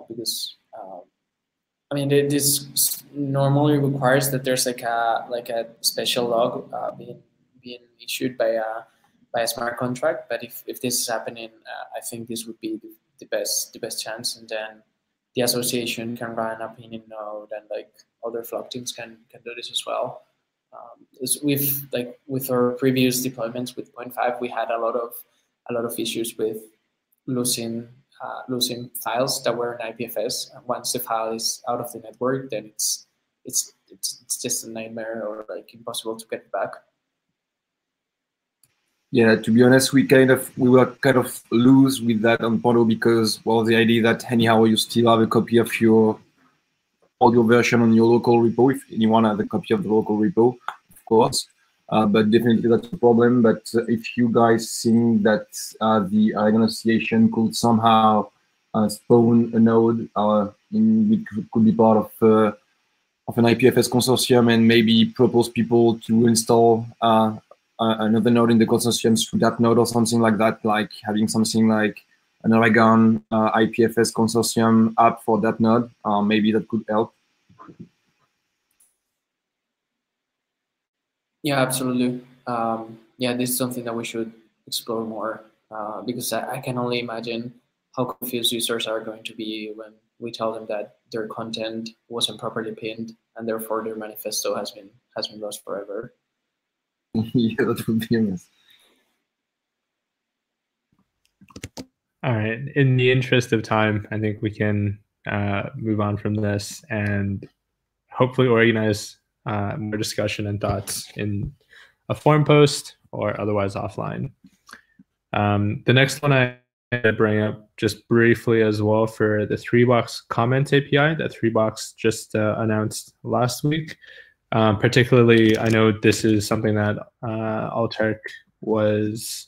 B: because I mean, this normally requires that there's like a special log being issued by a smart contract. But if this is happening, I think this would be the best chance, and then the association can run a pinning node, and like other Flock teams can do this as well. With our previous deployments with 0.5, we had a lot of issues with losing files that were in IPFS. And once the file is out of the network, then it's just a nightmare, or like impossible to get it back.
D: Yeah, to be honest, we were kind of loose with that on Pando, because, well, the idea that anyhow you still have a copy of your audio version on your local repo, if anyone has a copy of the local repo, of course. But definitely that's a problem. But if you guys think that the Aragon Association could somehow spawn a node which could be part of an IPFS consortium, and maybe propose people to install another node in the consortium through that node or something like that, like having something like an Aragon IPFS consortium app for that node, maybe that could help.
B: Yeah, absolutely. Yeah, this is something that we should explore more, because I can only imagine how confused users are going to be when we tell them that their content wasn't properly pinned, and therefore their manifesto has been lost forever.
D: Yeah, that would be a mess.
A: All right. In the interest of time, I think we can move on from this and hopefully organize more discussion and thoughts in a forum post or otherwise offline. The next one I bring up just briefly as well for the 3box comment API that 3box just announced last week. Particularly, I know this is something that Alterk was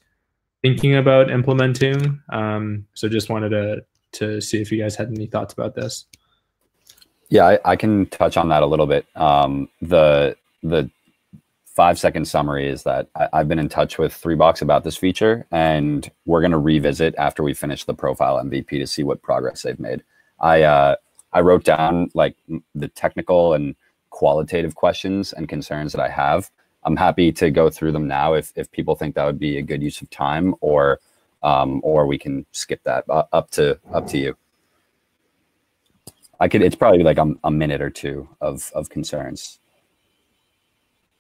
A: thinking about implementing. So just wanted to see if you guys had any thoughts about this.
H: Yeah, I can touch on that a little bit. The 5-second summary is that I've been in touch with 3box about this feature, and we're going to revisit after we finish the profile MVP to see what progress they've made. I wrote down like the technical and qualitative questions and concerns that I have. I'm happy to go through them now if people think that would be a good use of time, or we can skip that. Up to you. It's probably like a minute or two of concerns.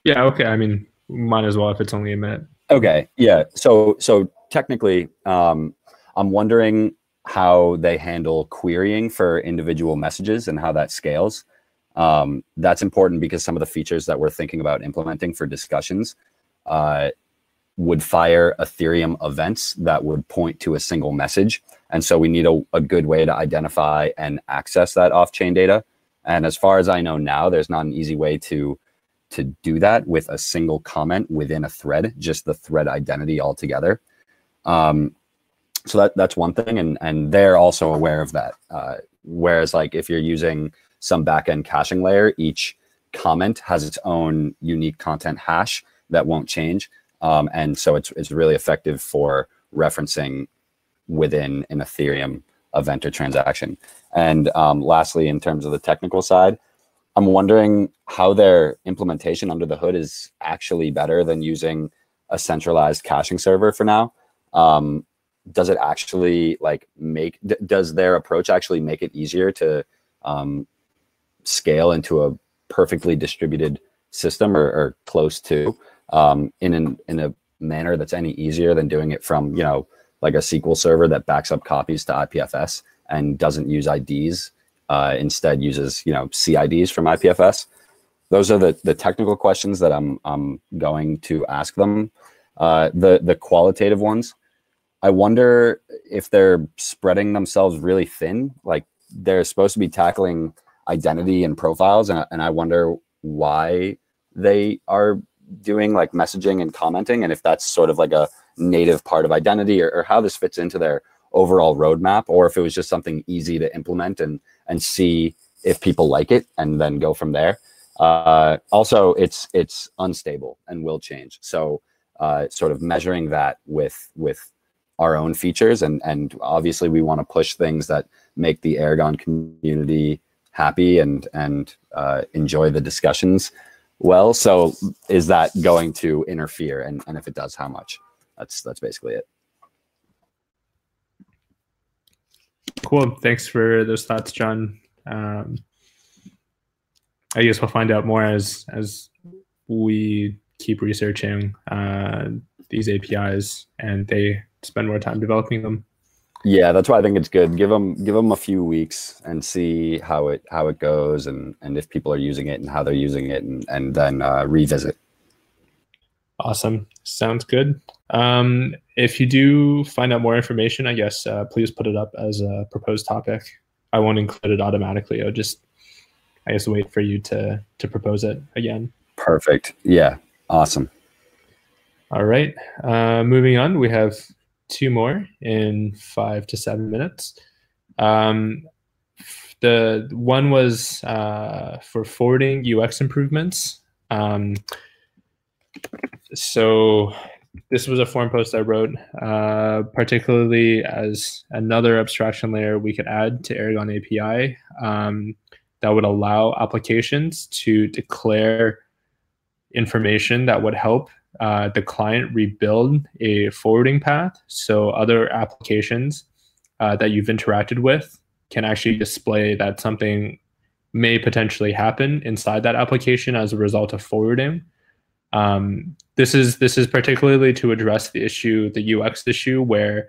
A: Yeah, okay. I mean, might as well if it's only a minute.
H: Okay, yeah. So technically, I'm wondering how they handle querying for individual messages and how that scales. That's important because some of the features that we're thinking about implementing for discussions would fire Ethereum events that would point to a single message. And so we need a good way to identify and access that off-chain data. And as far as I know now, there's not an easy way to do that with a single comment within a thread, just the thread identity altogether. So that's one thing, and they're also aware of that. Whereas like if you're using some backend caching layer, each comment has its own unique content hash that won't change. And so it's really effective for referencing within an Ethereum event or transaction. And lastly, in terms of the technical side, I'm wondering how their implementation under the hood is actually better than using a centralized caching server for now. Does it actually like does their approach actually make it easier to scale into a perfectly distributed system or close to in a manner that's any easier than doing it from, like a SQL server that backs up copies to IPFS and doesn't use IDs, instead uses, CIDs from IPFS? Those are the technical questions that I'm going to ask them. The qualitative ones, I wonder if they're spreading themselves really thin. Like they're supposed to be tackling identity and profiles, and I wonder why they are doing like messaging and commenting, and if that's sort of like a native part of identity, or how this fits into their overall roadmap, or if it was just something easy to implement and see if people like it and then go from there. Also, it's unstable and will change. So sort of measuring that with our own features, and obviously we want to push things that make the Aragon community happy and enjoy the discussions well. So is that going to interfere, and if it does, how much? That's basically it.
A: Cool. Thanks for those thoughts, John. I guess we'll find out more as we keep researching these APIs and they spend more time developing them.
H: Yeah, that's why I think it's good. Give them a few weeks and see how it goes, and if people are using it and how they're using it, and then revisit.
A: Awesome. Sounds good. If you do find out more information, I guess please put it up as a proposed topic. I won't include it automatically. I'll just, I guess, wait for you to propose it again.
H: Perfect. Yeah. Awesome.
A: All right. Moving on, we have two more in 5 to 7 minutes. The one was for forwarding UX improvements. So this was a forum post I wrote, particularly as another abstraction layer we could add to Aragon API that would allow applications to declare information that would help the client rebuild a forwarding path. So other applications that you've interacted with can actually display that something may potentially happen inside that application as a result of forwarding. This is particularly to address the issue, the UX issue, where,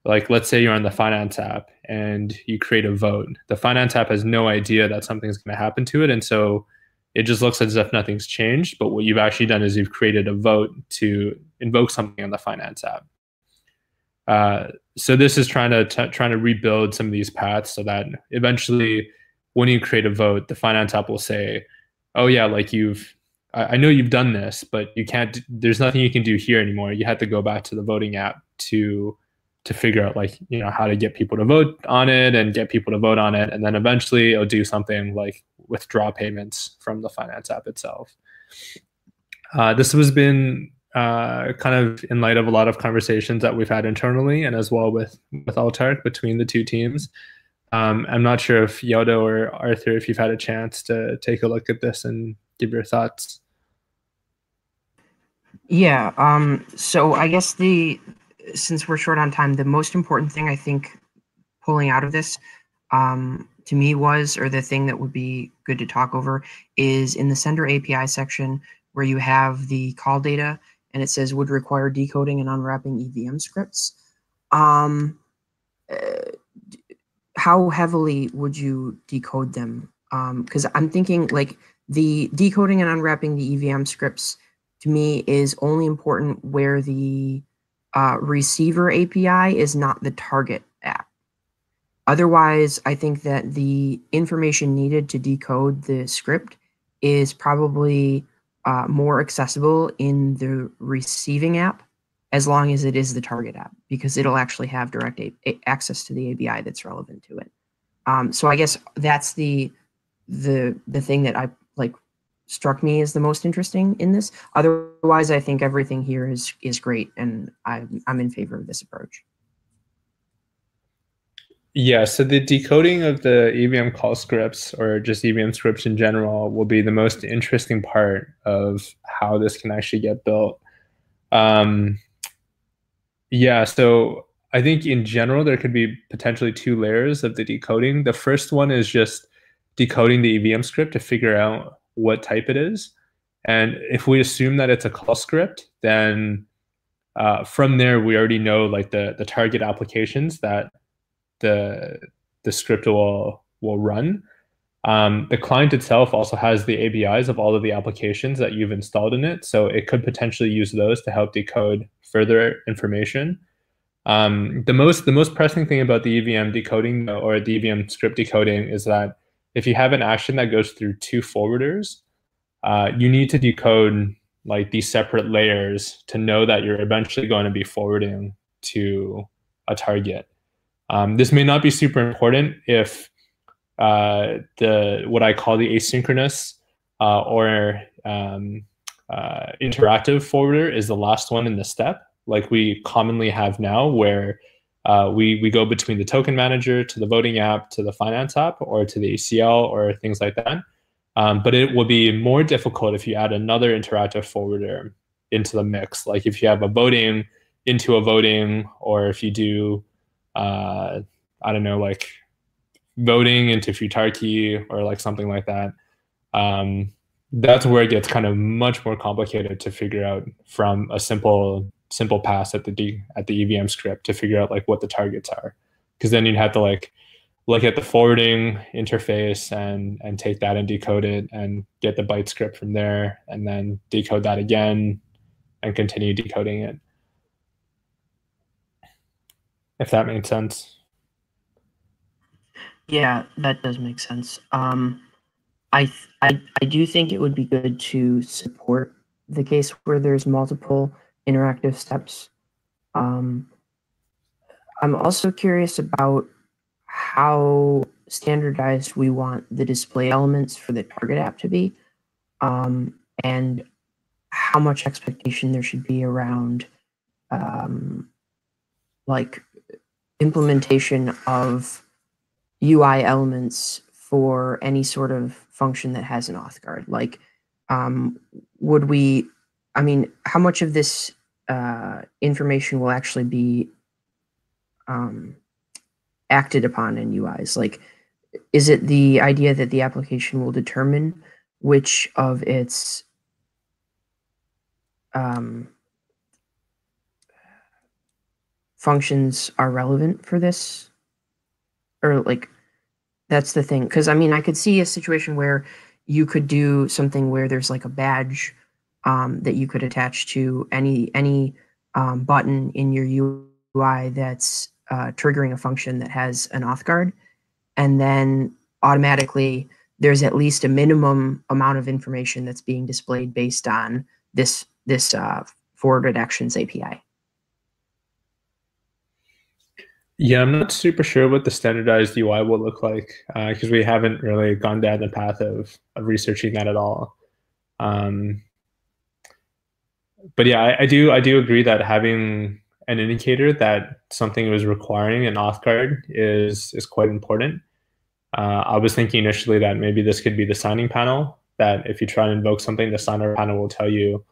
A: like, let's say you're on the finance app and you create a vote. The finance app has no idea that something's going to happen to it, and so it just looks as if nothing's changed. But what you've actually done is you've created a vote to invoke something on the finance app. So this is trying to rebuild some of these paths so that eventually, when you create a vote, the finance app will say, "Oh yeah, like I know you've done this, but you can't. There's nothing you can do here anymore. You have to go back to the voting app to figure out, like, how to get people to vote on it and get people to vote on it, and then eventually it'll do something like withdraw payments from the finance app itself." This has been kind of in light of a lot of conversations that we've had internally, and as well with Altark between the two teams. I'm not sure if Yodo or Arthur, if you've had a chance to take a look at this and give your thoughts.
G: Yeah, so I guess since we're short on time, the most important thing I think pulling out of this to me or the thing that would be good to talk over is in the sender API section where you have the call data and it says would require decoding and unwrapping EVM scripts. How heavily would you decode them? Because I'm thinking like the decoding and unwrapping the EVM scripts to me is only important where the receiver API is not the target app. Otherwise, I think that the information needed to decode the script is probably more accessible in the receiving app, as long as it is the target app, because it'll actually have direct access to the API that's relevant to it. So I guess that's the thing that I struck me as the most interesting in this. Otherwise, I think everything here is great, and I'm in favor of this approach.
A: Yeah, so the decoding of the EVM call scripts, or just EVM scripts in general, will be the most interesting part of how this can actually get built. Yeah, so I think in general, there could be potentially two layers of the decoding. The first one is just decoding the EVM script to figure out what type it is. And if we assume that it's a call script, then from there, we already know like the target applications that the script will run. The client itself also has the ABIs of all of the applications that you've installed in it. So it could potentially use those to help decode further information. The most pressing thing about the EVM decoding or the EVM script decoding is that if you have an action that goes through two forwarders, you need to decode like these separate layers to know that you're eventually going to be forwarding to a target. This may not be super important if what I call the asynchronous or interactive forwarder is the last one in the step, like we commonly have now, where we go between the token manager to the voting app to the finance app or to the ACL or things like that. But it will be more difficult if you add another interactive forwarder into the mix. Like if you have a voting into a voting, or if you do, I don't know, like voting into futarchy or like something like that. That's where it gets kind of much more complicated to figure out from a simple pass at the EVM script to figure out like what the targets are, because then you'd have to like look at the forwarding interface and take that and decode it and get the byte script from there and then decode that again and continue decoding it. If that made sense.
G: Yeah, that does make sense. I do think it would be good to support the case where there's multiple interactive steps. I'm also curious about how standardized we want the display elements for the target app to be, and how much expectation there should be around like implementation of UI elements for any sort of function that has an auth guard. Like, would we, I mean, how much of this information will actually be acted upon in UIs? Like, is it the idea that the application will determine which of its functions are relevant for this? Or like, that's the thing. Because I mean, I could see a situation where you could do something where there's like a badge that you could attach to any button in your UI that's triggering a function that has an auth guard, and then automatically there's at least a minimum amount of information that's being displayed based on this forwarded actions API.
A: Yeah, I'm not super sure what the standardized UI will look like because we haven't really gone down the path of researching that at all. But yeah, I do agree that having an indicator that something was requiring an auth guard is quite important. I was thinking initially that maybe this could be the signing panel, that if you try and invoke something, the signer panel will tell you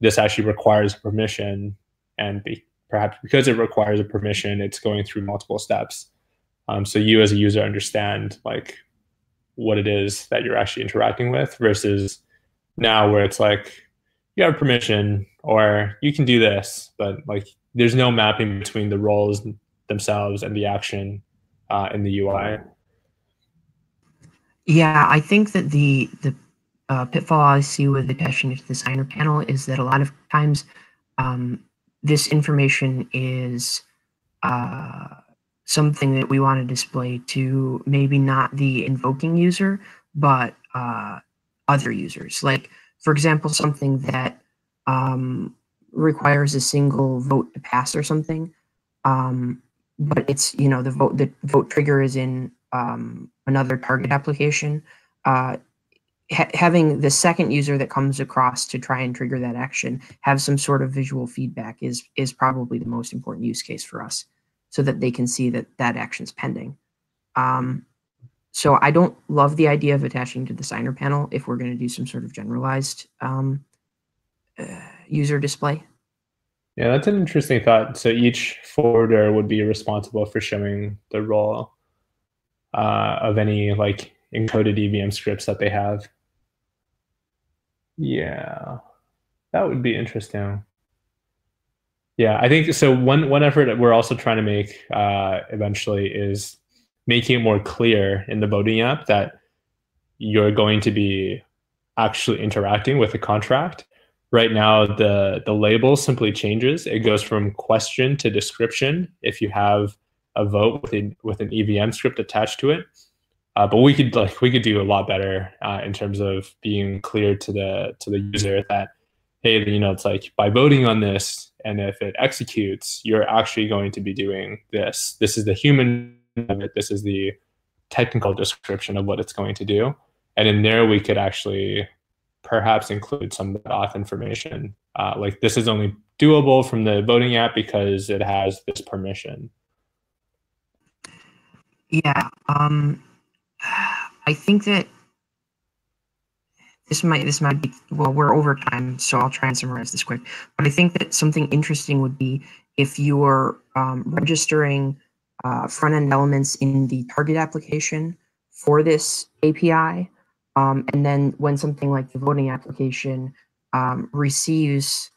A: this actually requires permission, and perhaps because it requires a permission, it's going through multiple steps. So you as a user understand like what it is that you're actually interacting with, versus now where it's like you have permission or you can do this, but like there's no mapping between the roles themselves and the action in the UI.
G: Yeah, I think that the pitfall I see with attaching it to the signer panel is that a lot of times this information is something that we want to display to maybe not the invoking user, but other users. Like, for example, something that requires a single vote to pass or something, but it's, you know, the vote trigger is in another target application. Having the second user that comes across to try and trigger that action have some sort of visual feedback is probably the most important use case for us, so that they can see that that action's pending. So I don't love the idea of attaching to the signer panel if we're going to do some sort of generalized user display.
A: Yeah, that's an interesting thought. So each forwarder would be responsible for showing the role of any like encoded EVM scripts that they have. Yeah, that would be interesting. Yeah, I think so. One effort that we're also trying to make eventually is making it more clear in the voting app that you're going to be actually interacting with the contract. Right now, the label simply changes. It goes from question to description if you have a vote with an EVM script attached to it. But we could do a lot better in terms of being clear to the user that, hey, you know, it's like by voting on this, and if it executes, you're actually going to be doing this. This is the human of it. This is the technical description of what it's going to do. And in there, we could actually perhaps include some of that auth information. Like this is only doable from the voting app because it has this permission.
G: Yeah, I think that this might be, well, we're over time, so I'll try and summarize this quick. But I think that something interesting would be if you're registering front-end elements in the target application for this API, and then when something like the voting application receives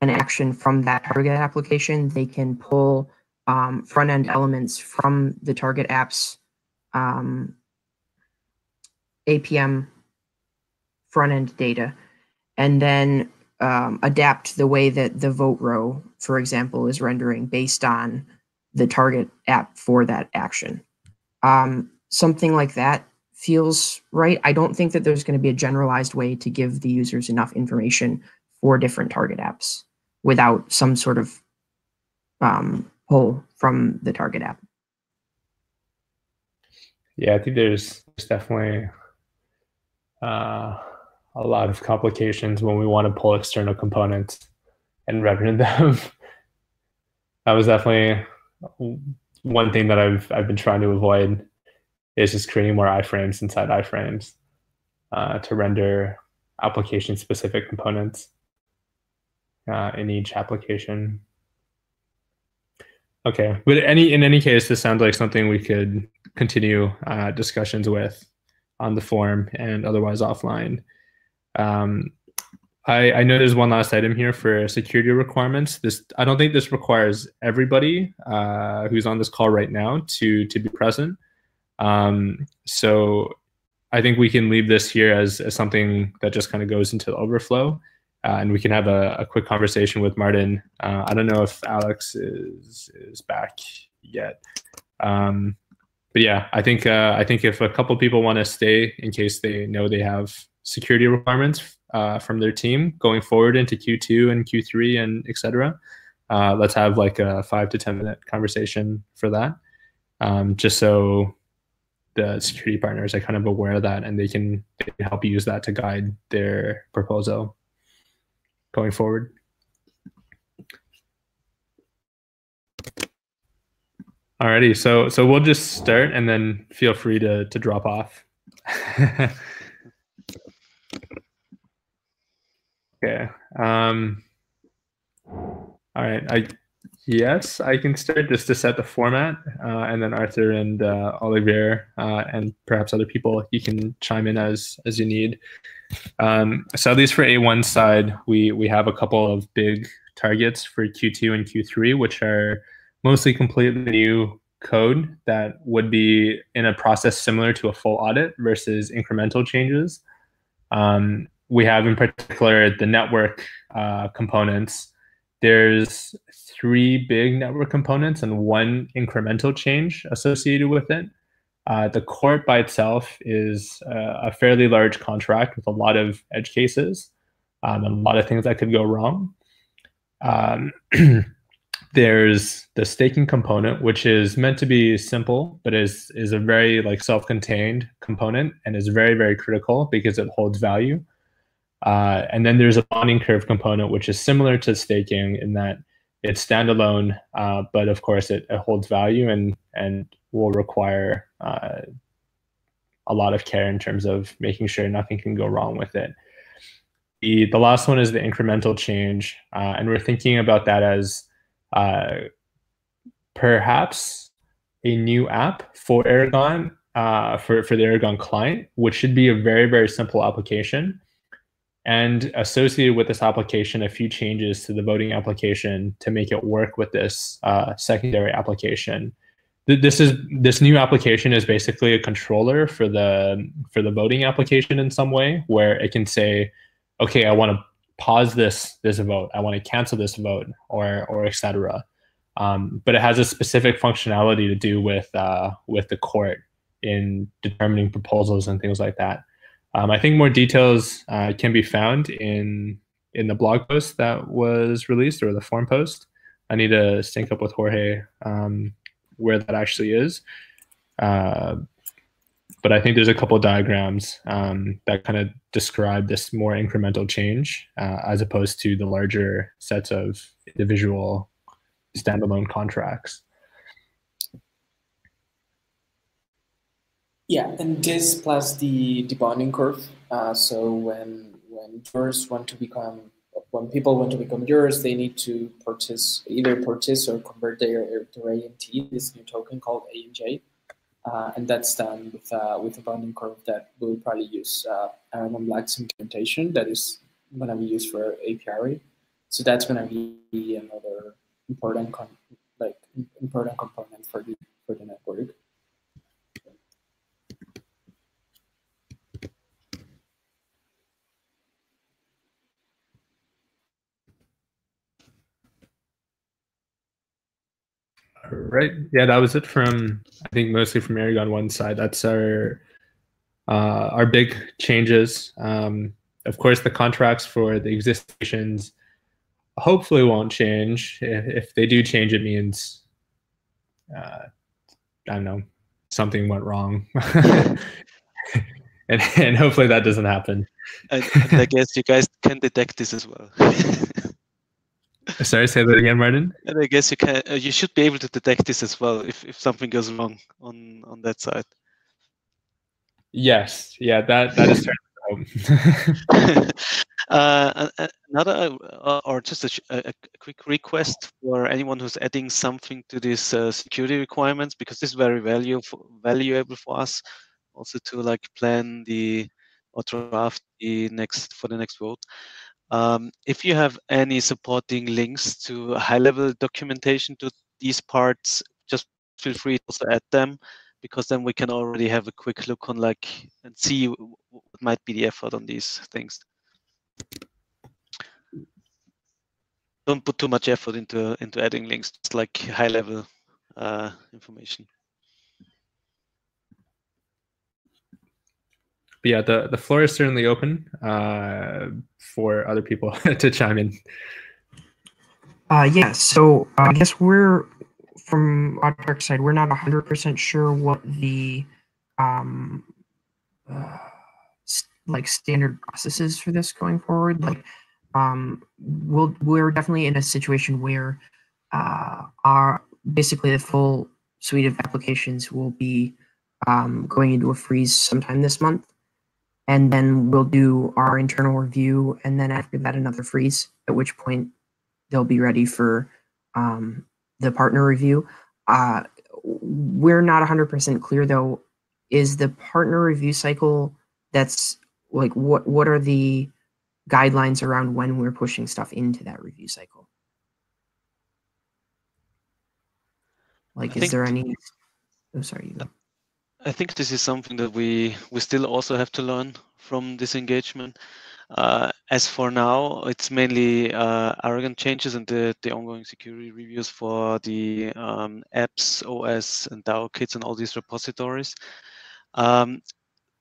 G: an action from that target application, they can pull front-end elements from the target app's APM front-end data, and then adapt the way that the vote row, for example, is rendering based on the target app for that action. Something like that feels right. I don't think that there's going to be a generalized way to give the users enough information for different target apps without some sort of pull from the target app.
A: Yeah, I think there's definitely a lot of complications when we want to pull external components and render them. That was definitely one thing that I've been trying to avoid, is just creating more iframes inside iframes to render application-specific components in each application. Okay, but in any case, this sounds like something we could continue discussions with on the forum and otherwise offline. I know there's one last item here for security requirements. I don't think this requires everybody who's on this call right now to be present. So I think we can leave this here as something that just kind of goes into the overflow, and we can have a quick conversation with Martin. I don't know if Alex is back yet. But yeah, I think if a couple people want to stay in case they know they have security requirements from their team going forward into Q2 and Q3 and etc., let's have like a 5 to 10 minute conversation for that, just so the security partners are kind of aware of that and they can help use that to guide their proposal going forward. Alrighty, so we'll just start and then feel free to drop off. Okay. All right. Yes, I can start just to set the format, and then Arthur and Olivier and perhaps other people, you can chime in as you need. So at least for A1 side, we have a couple of big targets for Q2 and Q3, which are mostly completely new code that would be in a process similar to a full audit versus incremental changes. We have in particular the network components. There's 3 big network components and 1 incremental change associated with it. The court by itself is a fairly large contract with a lot of edge cases and a lot of things that could go wrong. There's the staking component, which is meant to be simple, but is a very like self-contained component and is very, very critical because it holds value. And then there's a bonding curve component, which is similar to staking in that it's standalone, but of course it holds value and will require a lot of care in terms of making sure nothing can go wrong with it. The last one is the incremental change, and we're thinking about that as perhaps a new app for Aragon, for the Aragon client, which should be a very, very simple application. And associated with this application, a few changes to the voting application to make it work with this secondary application. This new application is basically a controller for the voting application in some way, where it can say, okay, I want to pause this vote, I want to cancel this vote, or etc. But it has a specific functionality to do with the court in determining proposals and things like that. I think more details can be found in the blog post that was released, or the forum post. I need to sync up with Jorge where that actually is. But I think there's a couple of diagrams that kind of describe this more incremental change as opposed to the larger sets of individual standalone contracts.
B: Yeah, and this plus the bonding curve. So when jurors want to become, when people want to become jurors, they need to either purchase or convert their AMT, this new token called AMJ, and that's done with a bonding curve that we'll probably use Aragon Black's implementation that is going to be used for API. So that's going to be another important component for the network.
A: Right. Yeah, that was it from, I think, mostly from Aragon One side. That's our big changes. Of course, the contracts for the existing hopefully won't change. If they do change, it means I don't know, something went wrong, and hopefully that doesn't happen.
K: And I guess you guys can detect this as well.
A: Sorry, say that again, Martin.
K: And I guess you should be able to detect this as well if something goes wrong on that side.
A: Yes, yeah, that is certainly
K: another or just a quick request for anyone who's adding something to these security requirements, because this is very valuable for us also to like plan or draft the next vote. If you have any supporting links to high-level documentation to these parts, just feel free to also add them, because then we can already have a quick look on and see what might be the effort on these things. Don't put too much effort into adding links, just like high-level information.
A: But yeah, the floor is certainly open for other people to chime in.
G: Yeah, so I guess we're, from our side, we're not 100% sure what the like standard processes for this going forward. Like, we're definitely in a situation where basically the full suite of applications will be going into a freeze sometime this month. And then we'll do our internal review, and then after that another freeze, at which point they'll be ready for the partner review. We're not 100% clear though, is the partner review cycle, that's like, what are the guidelines around when we're pushing stuff into that review cycle? Like, is there any, oh, sorry.
K: I think this is something that we still also have to learn from this engagement. As for now, it's mainly Aragon changes and the ongoing security reviews for the apps, OS, and DAO kits and all these repositories.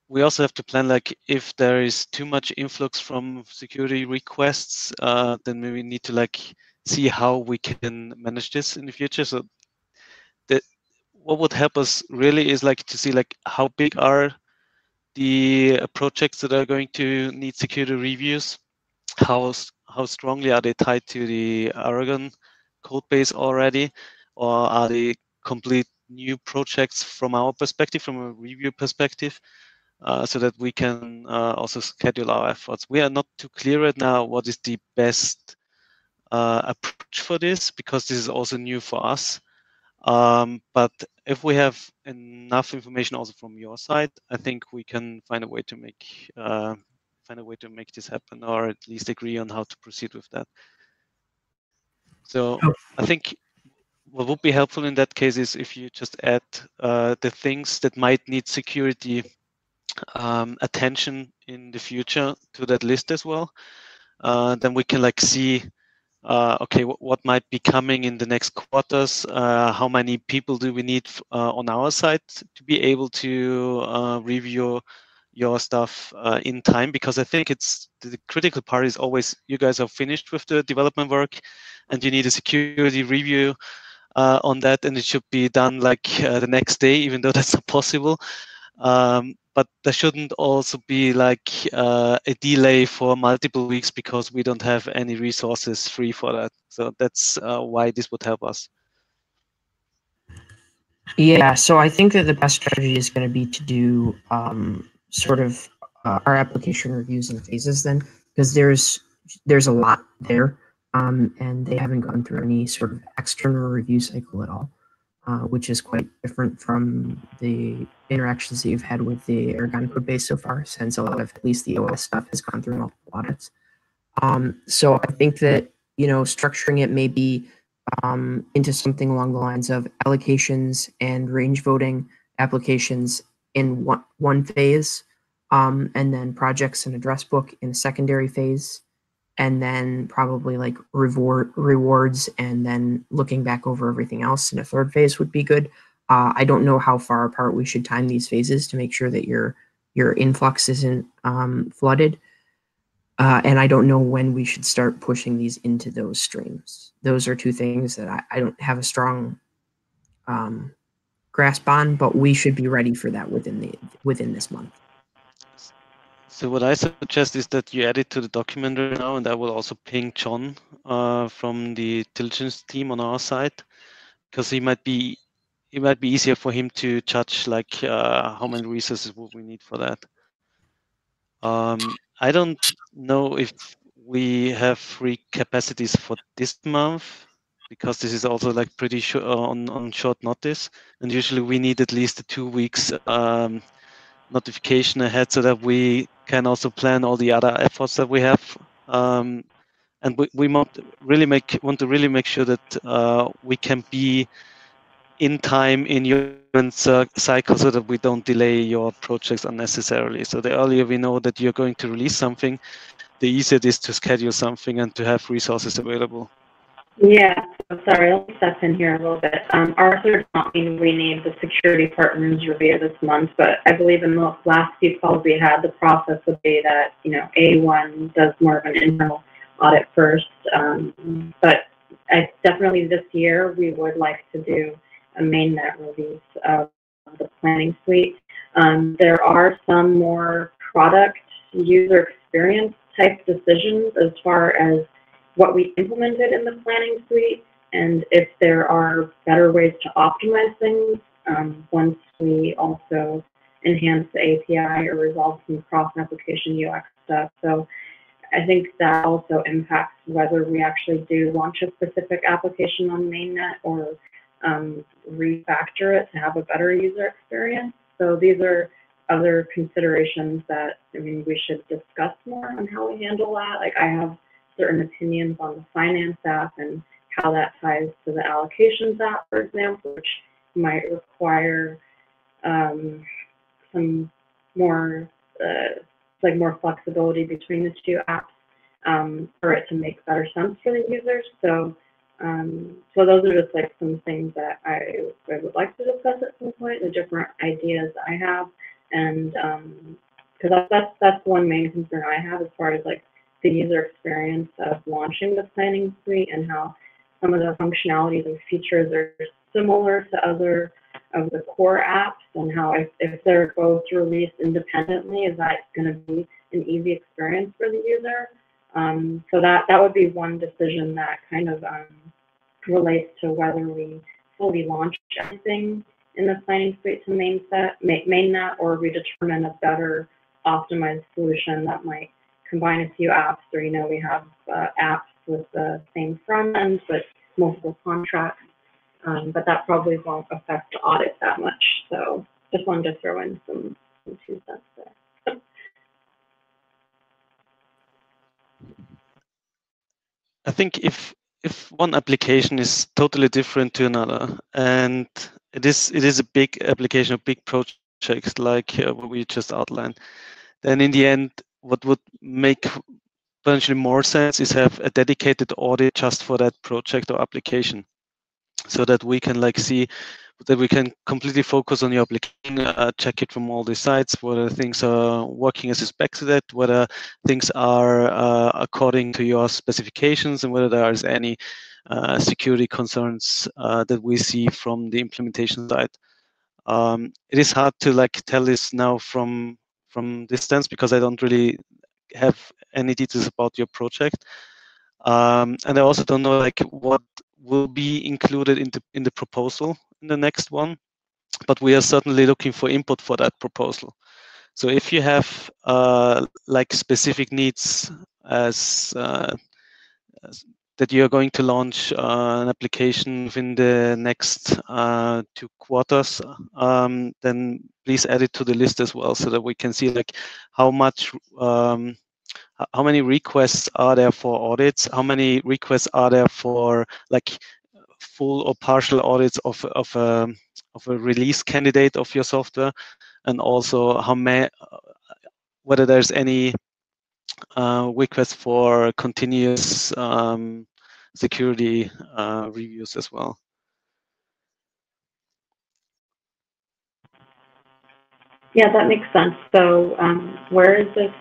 K: We also have to plan, like, if there is too much influx from security requests, then we need to like see how we can manage this in the future. So what would help us really is like to see like how big are the projects that are going to need security reviews, how strongly are they tied to the Aragon code base already, or are they complete new projects from our perspective, from a review perspective, so that we can also schedule our efforts. We are not too clear right now what is the best approach for this, because this is also new for us. But if we have enough information also from your side, I think we can find a way to make this happen, or at least agree on how to proceed with that. So I think what would be helpful in that case is if you just add the things that might need security attention in the future to that list as well. Then we can like see, okay, what might be coming in the next quarters? How many people do we need on our side to be able to review your stuff in time? Because I think it's the critical part is always you guys are finished with the development work, and you need a security review on that, and it should be done like the next day, even though that's not possible. But there shouldn't also be like a delay for multiple weeks because we don't have any resources free for that. So that's why this would help us.
G: Yeah, so I think that the best strategy is going to be to do sort of our application reviews in phases then, because there's a lot there, and they haven't gone through any sort of external review cycle at all, which is quite different from the interactions that you've had with the Aragon code base so far, since a lot of at least the OS stuff has gone through multiple audits. So I think that, you know, structuring it maybe into something along the lines of allocations and range voting applications in one phase, and then projects and address book in a secondary phase, and then probably like rewards, and then looking back over everything else in a third phase would be good. I don't know how far apart we should time these phases to make sure that your influx isn't flooded. And I don't know when we should start pushing these into those streams. Those are two things that I don't have a strong grasp on, but we should be ready for that within this month.
K: So what I suggest is that you add it to the document right now, and I will also ping John from the diligence team on our side, because it might be easier for him to judge like how many resources would we need for that. I don't know if we have free capacities for this month, because this is also like pretty on short notice, and usually we need at least 2 weeks notification ahead so that we can also plan all the other efforts that we have. And we want to really make sure that we can be in time in your cycle so that we don't delay your projects unnecessarily. So the earlier we know that you're going to release something, the easier it is to schedule something and to have resources available.
E: Yeah, so sorry, I'll step in here a little bit. Arthur does not mean we need the security partners review this month, but I believe in the last few calls we had, the process would be that, you know, A1 does more of an internal audit first. But definitely this year, we would like to do a mainnet release of the planning suite. There are some more product user experience type decisions as far as what we implemented in the planning suite, and if there are better ways to optimize things once we also enhance the API or resolve some cross-application UX stuff. So I think that also impacts whether we actually do launch a specific application on mainnet or refactor it to have a better user experience. So these are other considerations that, I mean, we should discuss more on how we handle that. Like, I have certain opinions on the finance app and how that ties to the allocations app, for example, which might require some more like more flexibility between the two apps for it to make better sense for the users. So so those are just like some things that I would like to discuss at some point, the different ideas I have, and because that's one main concern I have as far as like the user experience of launching the planning suite and how some of the functionalities and features are similar to other of the core apps, and how if they're both released independently, is that going to be an easy experience for the user? So that would be one decision that kind of relates to whether we fully launch everything in the planning suite to mainnet, or we determine a better optimized solution that might combine a few apps, or we have apps with the same front end but multiple contracts. But that probably won't affect the audit that much. So just wanted to throw in some 2 cents there.
K: I think if one application is totally different to another, and it is a big application, a big project like what we just outlined, then in the end, what would make potentially more sense is have a dedicated audit just for that project or application, so that we can see that we can completely focus on your application, check it from all the sides, whether things are working as expected, whether things are according to your specifications, and whether there is any security concerns that we see from the implementation side. It is hard to tell this now from distance, because I don't really have any details about your project, and I also don't know what will be included in the proposal in the next one, but we are certainly looking for input for that proposal. So if you have specific needs as that you are going to launch an application within the next 2 quarters, then please add it to the list as well, so that we can see how much how many requests are there for audits, how many requests are there for full or partial audits of a release candidate of your software, and also whether there's any request for continuous security reviews as well.
E: Yeah, that makes sense. So where is this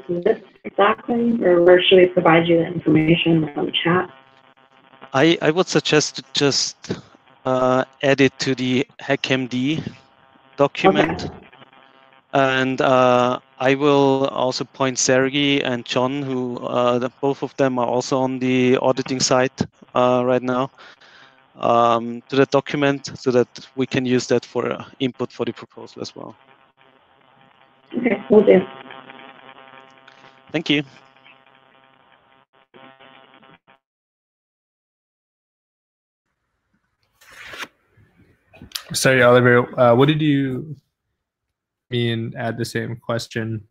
E: list exactly, or where should we provide you the information on the chat?
K: I would suggest to just add it to the HackMD document. Okay. And I will also point Sergey and John, who both of them are also on the auditing side right now, to the document, so that we can use that for input for the proposal as well.
E: Okay, will do.
K: Thank you.
A: Sorry, Oliver, what did you mean add the same question?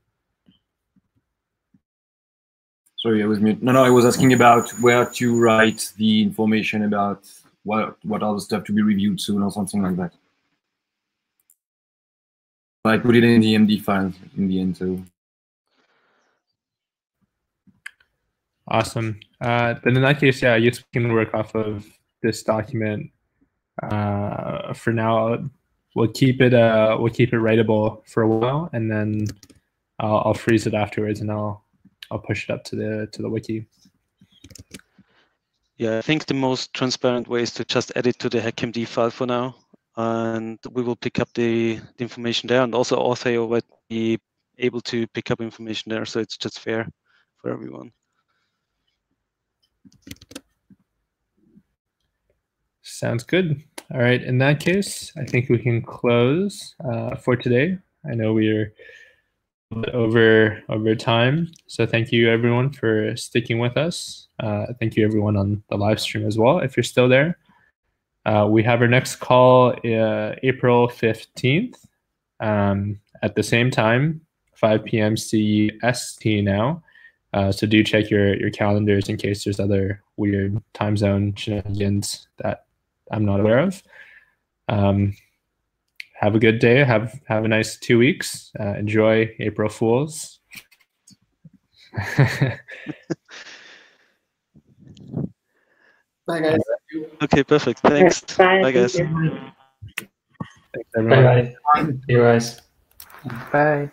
D: Sorry, I was mute. No, I was asking about where to write the information about what are the stuff to be reviewed soon, or something like that. I put it in the MD file in the end, so.
A: Awesome. Then in that case, yeah, I guess we can work off of this document. For now, we'll keep it writable for a while, and then I'll freeze it afterwards, and I'll push it up to the wiki.
K: Yeah, I think the most transparent way is to just add it to the HackMD file for now, and we will pick up the information there, and also Author will be able to pick up information there, so it's just fair for everyone.
A: Sounds good. All right, in that case, I think we can close for today. I know we're a bit over time, so thank you everyone for sticking with us. Thank you everyone on the live stream as well, if you're still there. We have our next call April 15th at the same time, 5 p.m. CEST now. So do check your calendars in case there's other weird time zone shenanigans that I'm not aware of. have a good day. Have a nice 2 weeks. Enjoy April Fools.
B: Bye, guys.
K: Okay, perfect. Thanks.
E: Bye.
K: Bye, guys.
E: Thank you.
A: Thanks, everyone.
I: Bye bye. See you guys.
J: Bye.